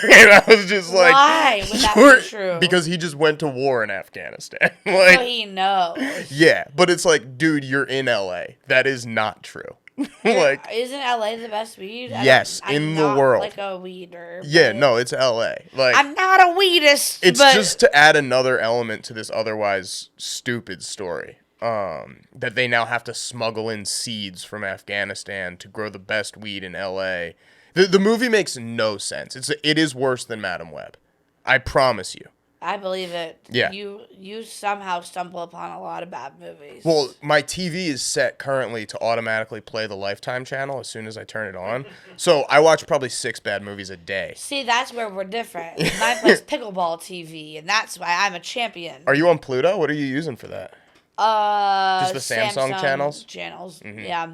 And I was just like, why would that be true? Because he just went to war in Afghanistan. Like, so he knows. Yeah, but it's like, dude, you're in LA. That is not true. Like, isn't LA the best weed? Yes, in the world. Like a weeder. Yeah, no, it's LA. Like, I'm not a weedist. It's just to add another element to this otherwise stupid story. That they now have to smuggle in seeds from Afghanistan to grow the best weed in LA. The movie makes no sense. It is worse than Madam Web. I promise you. I believe it. Yeah. You somehow stumble upon a lot of bad movies. Well, my TV is set currently to automatically play the Lifetime channel as soon as I turn it on. So I watch probably 6 bad movies a day. See, that's where we're different. Mine plays pickleball TV, and that's why I'm a champion. Are you on Pluto? What are you using for that? Just the Samsung channels? Mm-hmm. Yeah.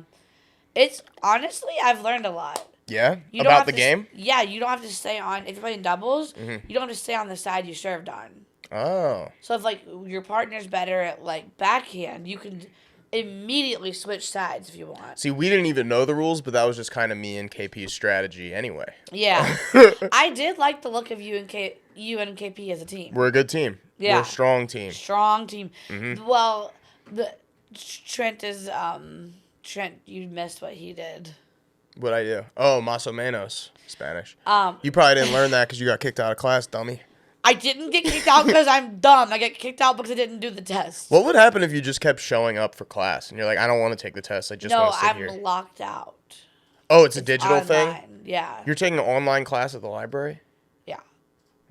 It's honestly, I've learned a lot. Yeah? About the game? Yeah, you don't have to stay on, if you're playing doubles, you don't have to stay on the side you served on. Oh. So if, like, your partner's better at, like, backhand, you can immediately switch sides if you want. See, we didn't even know the rules, but that was just kind of me and KP's strategy anyway. Yeah. I did like the look of you and KP as a team. We're a good team. Yeah. We're a strong team. Strong team. Mm-hmm. Well, Trent, you missed what he did. What'd I do? Oh, más o menos. Spanish. You probably didn't learn that because you got kicked out of class, dummy. I didn't get kicked out because I'm dumb. I get kicked out because I didn't do the test. What would happen if you just kept showing up for class and you're like, I don't want to take the test. I just want to sit here. No, I'm locked out. Oh, it's a digital online thing? Yeah. You're taking an online class at the library? Yeah.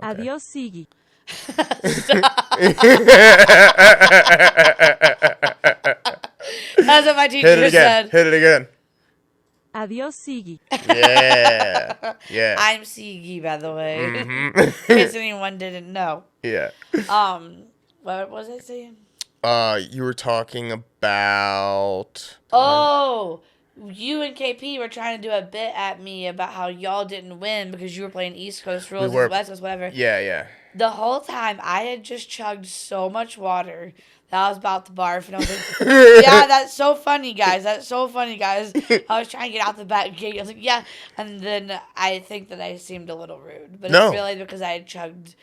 Okay. Adios, Cigi. That's what my teacher said. Hit it again. Adios, Cigi. Yeah. Yeah. I'm Cigi, by the way. Mm-hmm. In case anyone didn't know. Yeah. What was I saying? You were talking about... Oh, you and KP were trying to do a bit at me about how y'all didn't win because you were playing East Coast rules and West Coast, whatever. Yeah. The whole time, I had just chugged so much water that I was about to barf. And I was like, yeah, that's so funny, guys. That's so funny, guys. I was trying to get out the back gate. I was like, yeah. And then I think that I seemed a little rude. But No. it's really because I had chugged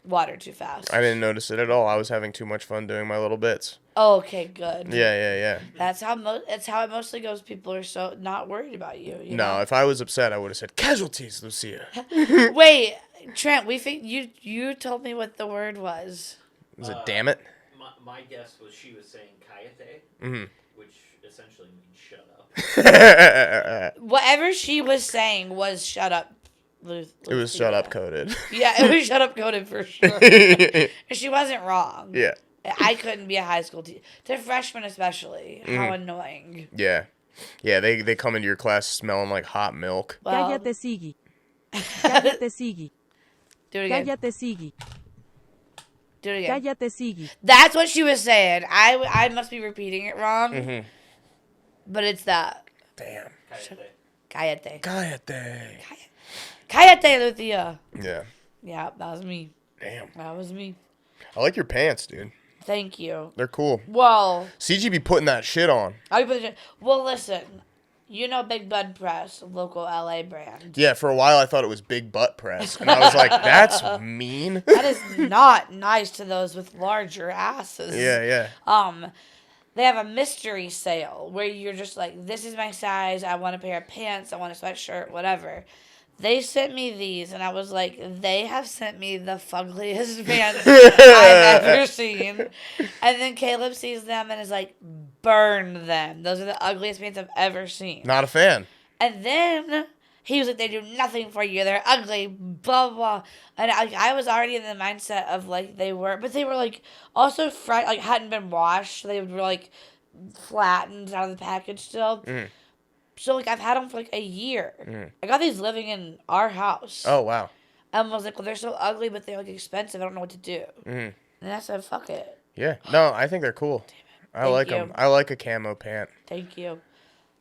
water too fast. I didn't notice it at all. I was having too much fun doing my little bits. Oh, okay, good. Yeah. That's how it mostly goes. People are so not worried about you. You No, know? if I was upset, I would have said, casualties, Lucia. Wait, Trent, you told me what the word was. Was it damn it? My guess was she was saying "cállate," which essentially means "shut up." Whatever she was saying was "shut up." It was shut up coded. Yeah, it was shut up coded for sure. And she wasn't wrong. Yeah. I couldn't be a high school teacher. To freshmen especially. How annoying. Yeah. Yeah, they come into your class smelling like hot milk. Well, Cállate, Cigi. Cállate, Cigi. Do it again. Cállate, Cigi. Do it again. Cállate, Cigi. That's what she was saying. I must be repeating it wrong. Mm-hmm. But it's that. Damn. Cállate. Cállate. Cállate, Lucia. Yeah. Yeah, that was me. Damn. That was me. I like your pants, dude. Thank you. They're cool. Well, Cigi be putting that shit on. well, listen. You know Big Bud Press, local LA brand. Yeah, for a while I thought it was Big Butt Press. And I was like, that's mean. That is not nice to those with larger asses. Yeah. They have a mystery sale where you're just like, this is my size. I want a pair of pants. I want a sweatshirt, whatever. They sent me these, and I was like, they have sent me the fuggliest pants I've ever seen. And then Caleb sees them and is like, burn them. Those are the ugliest pants I've ever seen. Not a fan. And then he was like, they do nothing for you. They're ugly, blah, blah. And I was already in the mindset of, like, they were, but they were, like, also hadn't been washed. They were, like, flattened out of the package still. Mm. So, like, I've had them for, like, a year. Mm. I got these living in our house. Oh, wow. And was like, well, they're so ugly, but they're, like, expensive. I don't know what to do. Mm. And I said, fuck it. Yeah. No, I think they're cool. I Thank like you. them. I like a camo pant. Thank you.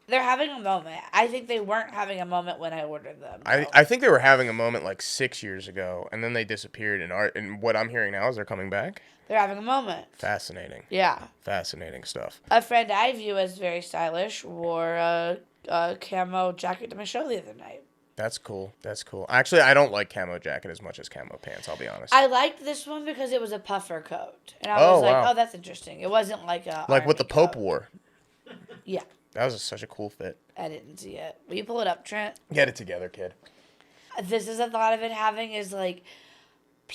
They're having a moment. I think they weren't having a moment when I ordered them. I think they were having a moment like 6 years ago, and then they disappeared. And what I'm hearing now is they're coming back. They're having a moment. Fascinating. Yeah. Fascinating stuff. A friend I view as very stylish wore a camo jacket to my show the other night. That's cool. That's cool. Actually, I don't like camo jacket as much as camo pants, I'll be honest. I liked this one because it was a puffer coat. And I Oh, was like, wow. oh, that's interesting. It wasn't like a Like what the army Pope coat. wore. Yeah. That was such a cool fit. I didn't see it. Will you pull it up, Trent? Get it together, kid. This is a thought of it having is like,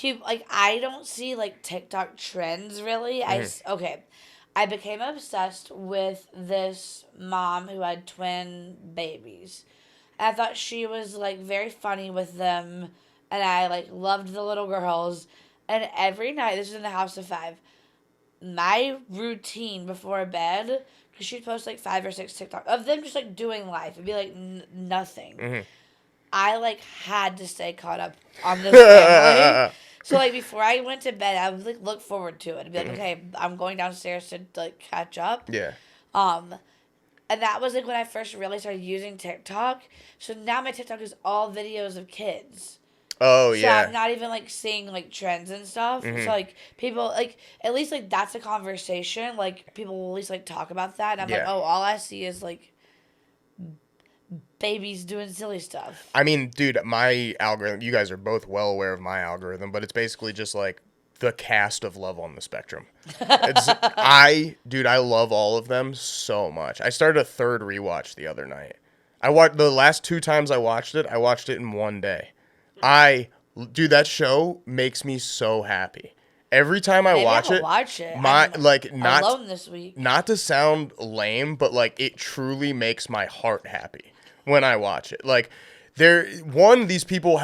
I don't see like TikTok trends really. Okay. I became obsessed with this mom who had twin babies. And I thought she was like very funny with them. And I like loved the little girls. And every night, this is in the House of Five, my routine before bed, because she'd post like 5 or 6 TikTok of them just like doing life. It'd be like nothing. Mm-hmm. I like had to stay caught up on this family. So like before I went to bed, I would like look forward to it and be like, okay, I'm going downstairs to like catch up. Yeah. And that was like when I first really started using TikTok. So now my TikTok is all videos of kids. Oh, So yeah. I'm not even like seeing like trends and stuff. So like people like at least like that's a conversation. Like people will at least like talk about that. And I'm like, Yeah. oh, all I see is like babies doing silly stuff. I mean, dude, my algorithm, you guys are both well aware of my algorithm, but it's basically just like the cast of Love on the Spectrum. I love all of them so much. I started a third rewatch the other night. I watched the last 2 times I watched it in one day. Dude, that show makes me so happy. Every time I Maybe watch I'll it, watch it. my I'm like not alone this week. not to sound lame, but like it truly makes my heart happy when I watch it. Like these people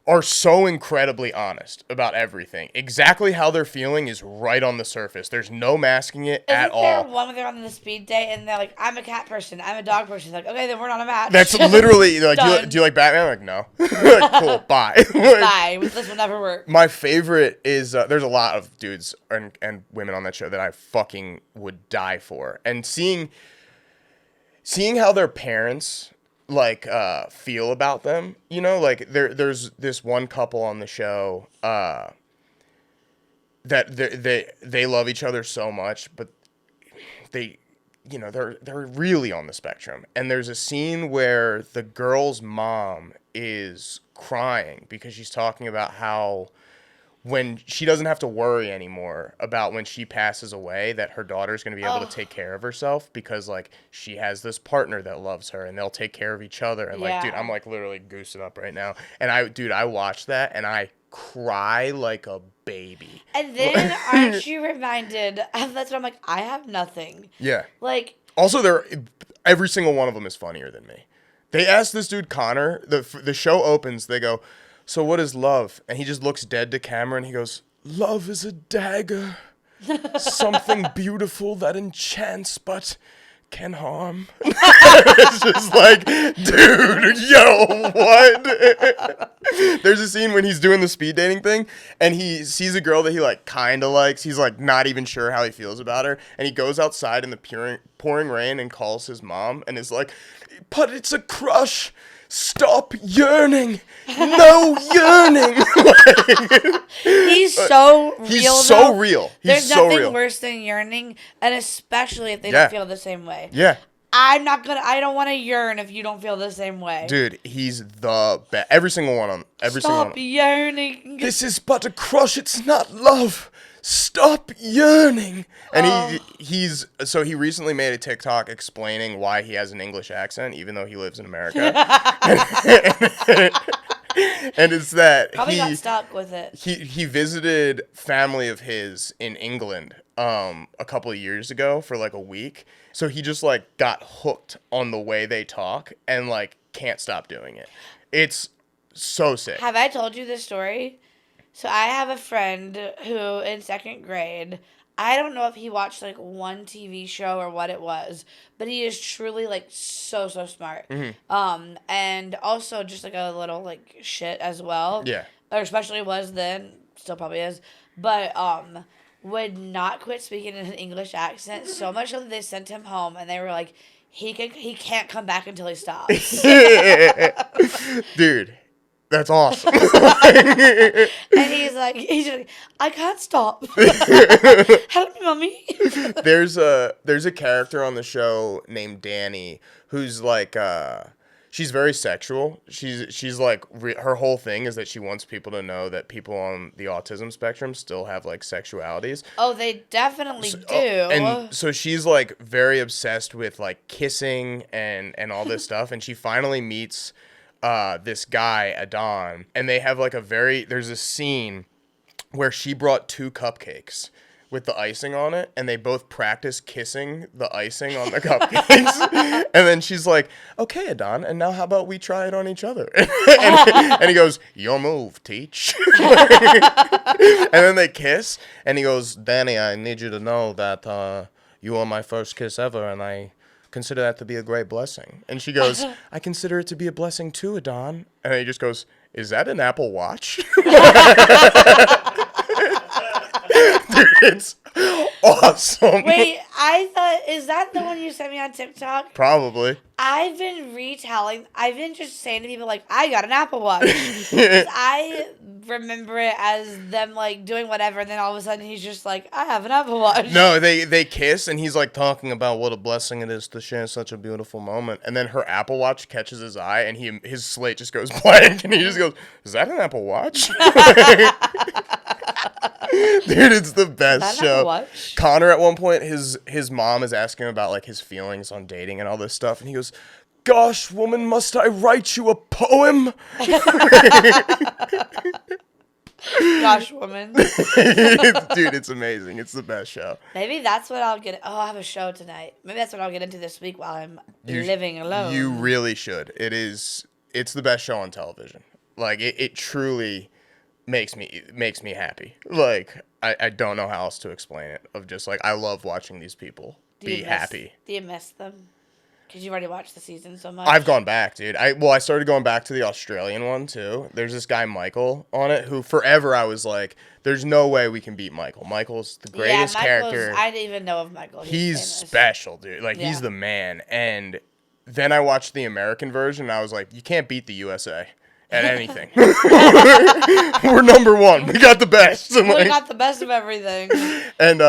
are so incredibly honest about everything. Exactly how they're feeling is right on the surface. There's no masking it at Isn't there all. one where they're on the speed date and they're like, I'm a cat person, I'm a dog person. Like, okay, then we're not a match. That's literally like, Done. do you like Batman? I'm like, no. Like, cool, bye. Bye. This will never work. My favorite is there's a lot of dudes and women on that show that I fucking would die for, and seeing how their parents like feel about them, you know, like there's this one couple on the show that they love each other so much, but they, you know, they're really on the spectrum. And there's a scene where the girl's mom is crying because she's talking about how when she doesn't have to worry anymore about when she passes away, that her daughter's going to be able to take care of herself because like she has this partner that loves her and they'll take care of each other. And like, dude, I'm like literally goosing up right now. And I watched that and I cry like a baby. And then aren't you reminded? That's what I'm like. I have nothing. Yeah. Like Also, every single one of them is funnier than me. They asked this dude Connor. The show opens. They go, "So what is love?" And he just looks dead to camera and he goes, "Love is a dagger, something beautiful that enchants but Ken Ham. It's just like, dude, yo, what? There's a scene when he's doing the speed dating thing, and he sees a girl that he, like, kind of likes. He's, like, not even sure how he feels about her, and he goes outside in the pouring rain and calls his mom, and is like, but it's a crush. Stop yearning. No yearning. He's so real. He's so real. There's nothing worse than yearning, and especially if they don't feel the same way. Yeah. I don't want to yearn if you don't feel the same way. Dude, he's the best. Every single one on Stop yearning. This is but a crush. It's not love. Stop yearning. And he recently made a TikTok explaining why he has an English accent, even though he lives in America. And it's that probably got stuck with it. He visited family of his in England a couple of years ago for like a week. So he just like got hooked on the way they talk and like can't stop doing it. It's so sick. Have I told you this story? So I have a friend who in second grade, I don't know if he watched like one TV show or what it was, but he is truly like so smart. Mm-hmm. And also just like a little like shit as well. Yeah. Or especially was then, still probably is. But would not quit speaking in an English accent so much so that they sent him home and they were like, he can't come back until he stops. Dude. That's awesome. And he's like, I can't stop. Help me, mommy. There's a character on the show named Danny who's like she's very sexual. She's like her whole thing is that she wants people to know that people on the autism spectrum still have like sexualities. Oh, they definitely do. And so she's like very obsessed with like kissing and all this stuff, and she finally meets this guy, Adon, and they have like there's a scene where she brought 2 cupcakes with the icing on it, and they both practice kissing the icing on the cupcakes. And then she's like, okay, Adon, and now how about we try it on each other? and he goes, your move, teach. And then they kiss, and he goes, Danny, I need you to know that you were my first kiss ever, and I consider that to be a great blessing. And she goes, I consider it to be a blessing too, Adon. And he just goes, is that an Apple Watch? Dude, it's awesome. Wait, I thought, is that the one you sent me on TikTok? Probably. I've been just saying to people, like, I got an Apple Watch. I remember it as them, like, doing whatever, and then all of a sudden he's just like, I have an Apple Watch. No, they kiss, and he's, like, talking about what a blessing it is to share such a beautiful moment. And then her Apple Watch catches his eye, and his slate just goes blank, and he just goes, is that an Apple Watch? Dude, it's the best show. Connor, at one point, his mom is asking him about like his feelings on dating and all this stuff, and he goes, gosh, woman, must I write you a poem? Gosh, woman. Dude, it's amazing. It's the best show. Maybe that's what I'll get. Oh, I have a show tonight. Maybe that's what I'll get into this week while I'm living alone. You really should. It's the best show on television. Like, it truly makes me happy. Like, I don't know how else to explain it. Of just like, I love watching these people be happy. Do you miss them? Because you've already watched the season so much. I've gone back, dude. I started going back to the Australian one too. There's this guy Michael on it who forever I was like, there's no way we can beat Michael. Michael's the greatest character. I didn't even know of Michael. He's special, dude. Like, he's the man. And then I watched the American version, and I was like, you can't beat the USA at anything. We're number one. We got the best. We got the best of everything. And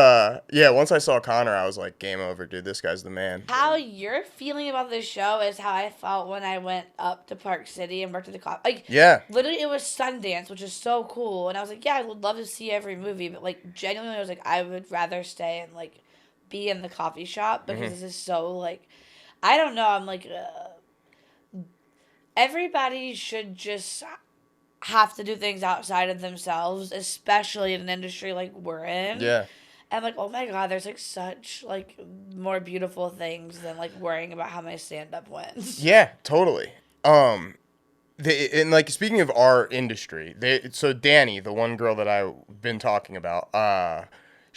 once I saw Connor, I was like, game over, dude. This guy's the man. How you're feeling about this show is how I felt when I went up to Park City and worked at the coffee. Like, yeah, literally, it was Sundance, which is so cool. And I was like, yeah, I would love to see every movie, but like, genuinely, I was like, I would rather stay and like be in the coffee shop because this is so like, I don't know. I'm like. Everybody should just have to do things outside of themselves, especially in an industry like we're in. Yeah. And like, oh my God, there's like such like more beautiful things than like worrying about how my stand-up wins. Yeah, totally. And like, speaking of our industry, so Danny, the one girl that I've been talking about,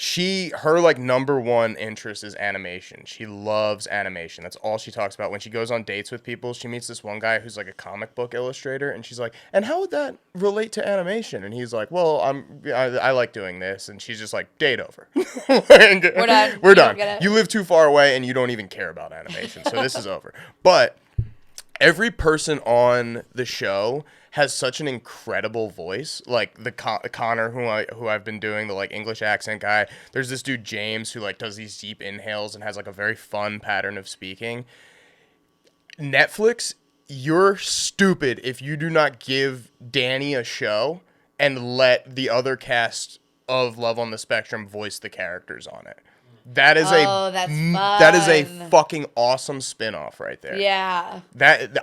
her like number one interest is animation. She loves animation. That's all she talks about. When she goes on dates with people, she meets this one guy who's like a comic book illustrator, and she's like, and how would that relate to animation? And he's like, well, I like doing this. And she's just like, date over. We're done. We're done. Get it. You live too far away and you don't even care about animation. So this is over. But every person on the show has such an incredible voice. Like the Connor, who I've been doing the like English accent guy. There's this dude James who like does these deep inhales and has like a very fun pattern of speaking. Netflix, you're stupid if you do not give Danny a show and let the other cast of Love on the Spectrum voice the characters on it. That is that is a fucking awesome spin-off right there. Yeah.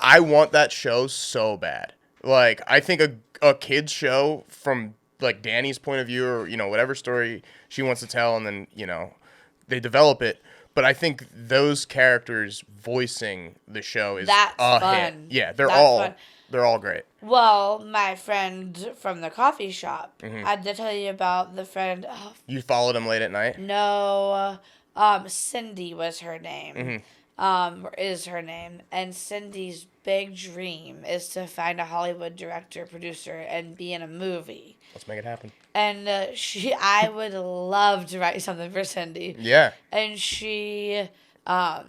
I want that show so bad. Like, I think a kid's show from like Danny's point of view, or whatever story she wants to tell, and then they develop it. But I think those characters voicing the show is That's a fun. hit. Yeah, they're That's all great. Well, my friend from the coffee shop, Mm-hmm. I did tell you about the friend. Oh, You followed him late at night? no, Cindy was her name. Mm-hmm. Is her name. And Cindy's big dream is to find a Hollywood director, producer, and be in a movie. Let's make it happen. And I would love to write something for Cindy. Yeah. And she, what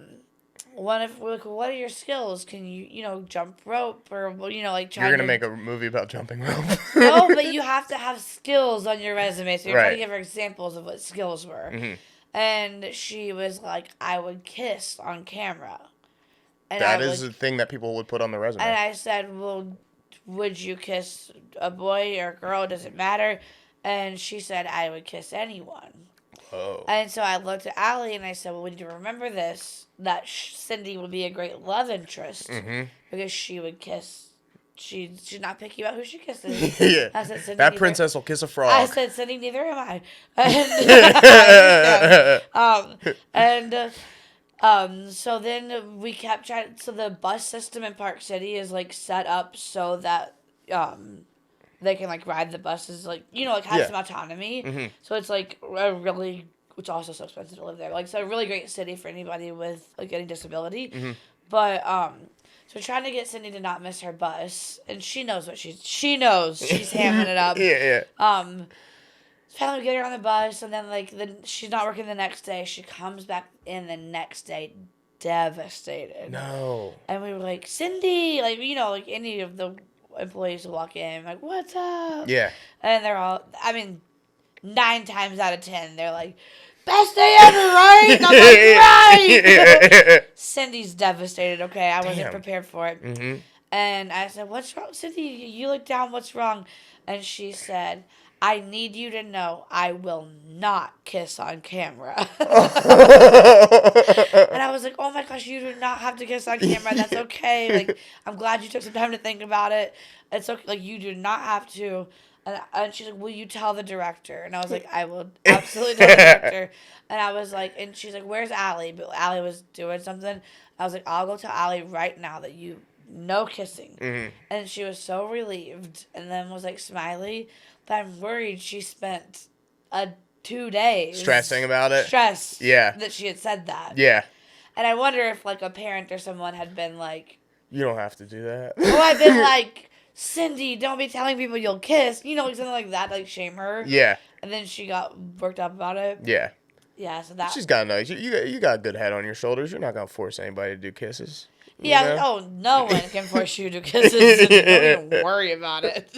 are your skills? Can you, jump rope or, like try You're going to make a movie about jumping rope. No, but you have to have skills on your resume. So you're trying to Right. give her examples of what skills were. Mm-hmm. And she was like, I would kiss on camera. And That is the thing that people would put on the resume. And I said, well, would you kiss a boy or a girl? Does it matter? And she said, I would kiss anyone. Oh. And so I looked at Allie and I said, well, we need to remember this, that Cindy would be a great love interest because she would kiss. She's not picky about who she kisses. Yeah. I said, Cindy, That princess will kiss a frog. I said, Cindy, neither am I. So then we kept trying. So the bus system in Park City is like set up so that they can like ride the buses, like have some autonomy. So it's like it's also so expensive to live there. Like it's a really great city for anybody with like any disability. But so trying to get Cindy to not miss her bus, and she knows she's hamming it up. Yeah. Finally we get her on the bus, and then she's not working the next day. She comes back in the next day devastated. No. And we were like, Cindy, like any of the employees who walk in, like, what's up? Yeah. And they're all, 9 times out of 10, they're like, best day ever, right? And I'm like, right. Cindy's devastated. Okay, I wasn't prepared for it. Mm-hmm. And I said, what's wrong, Cindy? You look down. What's wrong? And she said, I need you to know I will not kiss on camera. And I was like, oh my gosh, you do not have to kiss on camera. That's okay. Like, I'm glad you took some time to think about it. It's okay. Like, you do not have to. And she's like, will you tell the director? And I was like, I will absolutely tell the director. And I was like, and she's like, where's Allie? But Allie was doing something. I was like, I'll go tell Allie right now that no kissing. Mm-hmm. And she was so relieved and then was like smiley. But I'm worried she spent 2 days Stressing about it? Stressed. Yeah. That she had said that. Yeah. And I wonder if like a parent or someone had been like, You don't have to do that. oh, I've been like, Cindy, don't be telling people you'll kiss. Like something like that, like shame her. Yeah. And then she got worked up about it. Yeah. Yeah, so that. She's got nice. You got a good head on your shoulders. You're not gonna force anybody to do kisses. Yeah. Oh, no one can force you to kisses. Don't even worry about it.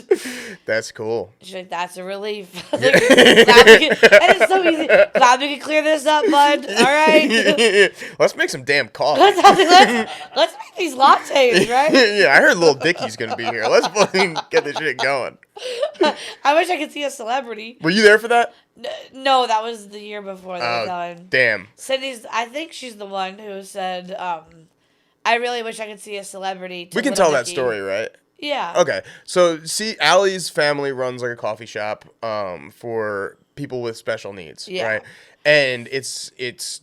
That's cool. She's like, that's a relief. I was like, and it's so easy. Glad we can clear this up, bud. All right. Let's make some damn coffee. Let's make these lattes, right? Yeah, I heard Lil Dicky's gonna be here. Let's fucking get this shit going. I wish I could see a celebrity. Were you there for that? No, that was the year before that time. Damn. Cindy's. I think she's the one who said, I really wish I could see a celebrity. We can tell that story, right? Yeah. Okay. So, see, Allie's family runs like a coffee shop for people with special needs, right? And it's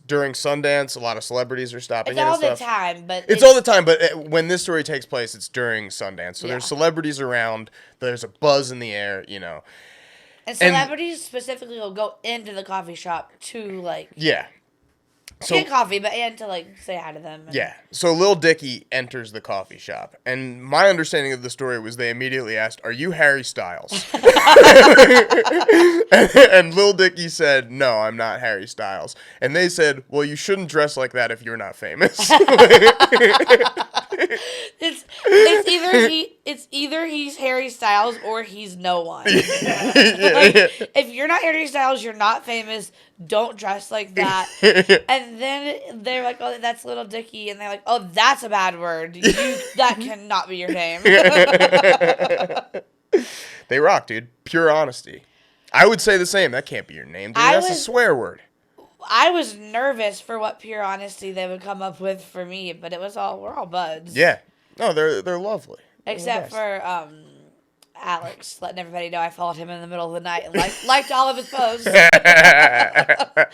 during Sundance. A lot of celebrities are stopping it's in and all the stuff. time, but It's all the time, but when this story takes place, it's during Sundance. So there's celebrities around. There's a buzz in the air, And celebrities specifically will go into the coffee shop to, like, Yeah. So, get coffee, and to, like, say hi to them. And yeah. So Lil Dicky enters the coffee shop. And my understanding of the story was they immediately asked, "Are you Harry Styles?" and Lil Dicky said, "No, I'm not Harry Styles." And they said, "Well, you shouldn't dress like that if you're not famous." It's either he's Harry Styles or he's no one. If you're not Harry Styles, you're not famous. Don't dress like that. And then they're like, "Oh, that's Little Dicky," and they're like, "Oh, that's a bad word. That cannot be your name." They rock, dude. Pure honesty. I would say the same. That can't be your name, dude. That's a swear word. I was nervous for what pure honesty they would come up with for me, but it was we're all buds. Yeah. No, they're lovely. Except for Alex, letting everybody know I followed him in the middle of the night and liked all of his posts. I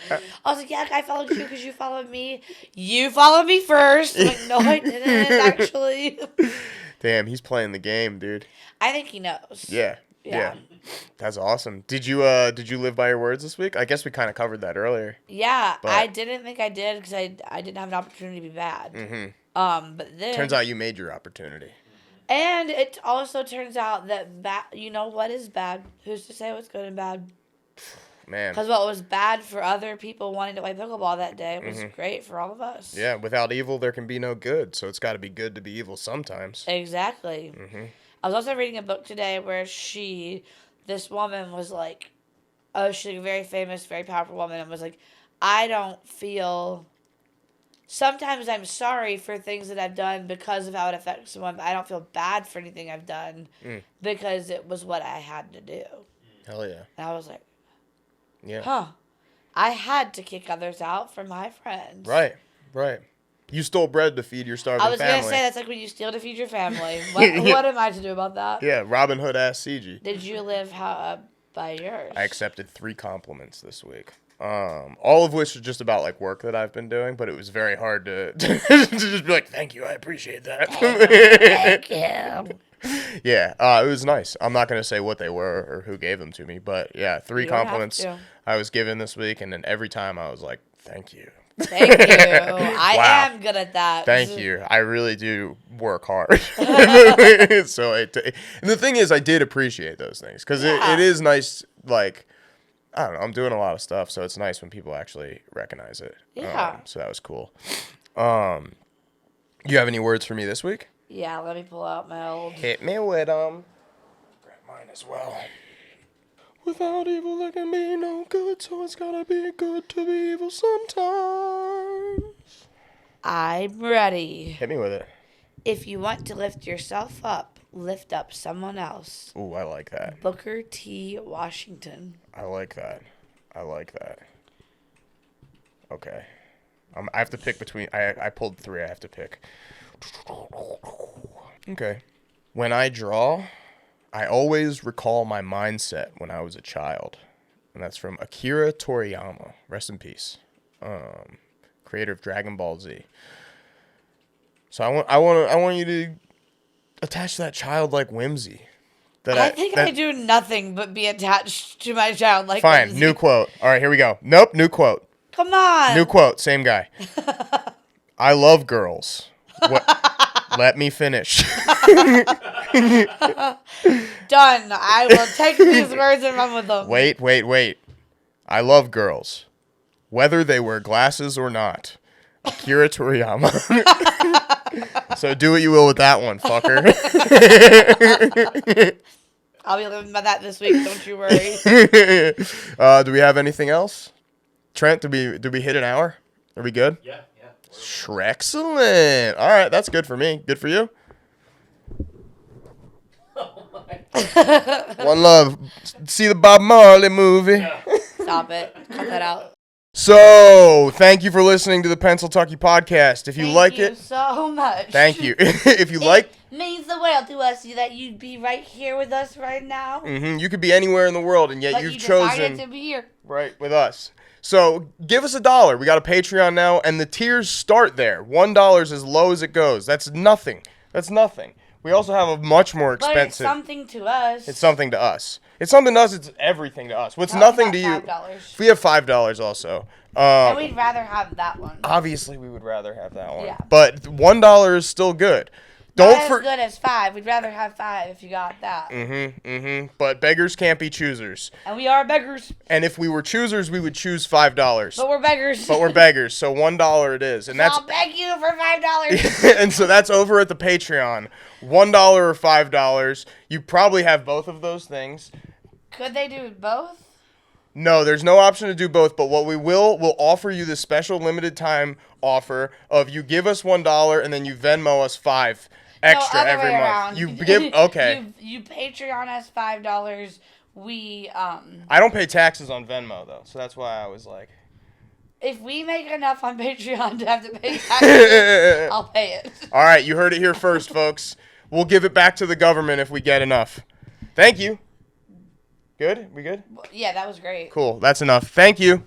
was like, "Yeah, I followed you because you followed me. You followed me first." I'm like, "No, I didn't, actually." Damn, he's playing the game, dude. I think he knows. Yeah. That's awesome. Did you live by your words this week? I guess we kind of covered that earlier. Yeah, But I didn't think I did because I didn't have an opportunity to be bad. Mm-hmm. But then Turns out you made your opportunity. and it also turns out that you know what is bad? Who's to say what's good and bad? Man. Because what was bad for other people wanting to play pickleball that day was great for all of us. Yeah, without evil, there can be no good. So it's got to be good to be evil sometimes. Exactly. Mm-hmm. I was also reading a book today where this woman was like, she's a very famous, very powerful woman, and was like, "I don't feel. Sometimes I'm sorry for things that I've done because of how it affects someone, but I don't feel bad for anything I've done because it was what I had to do." Hell yeah. And I was like, Yeah. "Huh, I had to kick others out for my friends." Right. You stole bread to feed your starving I was family. gonna say that's like when you steal to feed your family. What am I to do about that? Yeah, Robin Hood asked Cigi. Did you live by yours? I accepted 3 compliments this week. All of which are just about like work that I've been doing, but it was very hard to just be like, "Thank you, I appreciate that." Thank you. Yeah, it was nice. I'm not gonna say what they were or who gave them to me, but yeah, 3 You don't have compliments to. I was given this week, and then every time I was like, "Thank you." Thank you. I Wow. am good at that. Thank you. I really do work hard. And the thing is, I did appreciate those things because it is nice. Like, I don't know, I'm doing a lot of stuff, so it's nice when people actually recognize it. Yeah. So that was cool. You have any words for me this week? Yeah, let me pull out my old. Hit me with them. Grab mine as well. Without evil, there can be no good, so it's gotta be good to be evil sometimes. I'm ready. Hit me with it. If you want to lift yourself up, lift up someone else. Ooh, I like that. Booker T. Washington. I like that. Okay. I have to pick between... I pulled 3. I have to pick. Okay. When I draw, I always recall my mindset when I was a child. And that's from Akira Toriyama. Rest in peace. Creator of Dragon Ball Z. So I want you to attach that childlike whimsy. I think I do nothing but be attached to my childlike Fine, whimsy. new quote. All right, here we go. Nope, new quote. Come on. New quote, same guy. I love girls. Let me finish. Done. I will take these words and run with them. Wait. I love girls. Whether they wear glasses or not. Akira Toriyama. So do what you will with that one, fucker. I'll be living by that this week, don't you worry. Do we have anything else? Trent, did we hit an hour? Are we good? Yeah. Excellent. All right, that's good for me. Good for you? One love. See the Bob Marley movie. Stop it. Cut that out. So, thank you for listening to the Pennsyltucky podcast. If you like Thank it, you so much. thank you. If you like, it means the world to us that you'd be right here with us right now. you could be anywhere in the world, and yet But you've you chosen decided to be here. right with us. So give us $1. We got a Patreon now, and the tiers start there. $1 as low as it goes. That's nothing. We also have a much more But expensive. it's something to us. It's something to us. It's something to us. It's everything to us. What's How nothing about to you? $5? We have $5 also. And we'd rather have that one. Obviously, we would rather have that one. Yeah. But $1 is still good. Not Don't as for. good as 5. We'd rather have 5 if you got that. But beggars can't be choosers. And we are beggars. And if we were choosers, we would choose $5. But we're beggars. But we're beggars, so $1 it is, and that's I'll beg you for $5. and so that's over at the Patreon. $1 or $5. You probably have both of those things. Could they do both? No, there's no option to do both, but what we'll offer you this special limited time offer of you give us $1 and then you Venmo us $5 extra no, other every way month. around. You give okay. You Patreon us $5. We I don't pay taxes on Venmo though, so that's why I was like if we make enough on Patreon to have to pay taxes, I'll pay it. All right, you heard it here first, folks. We'll give it back to the government if we get enough. Thank you. Good? We good? Yeah, that was great. Cool. That's enough. Thank you.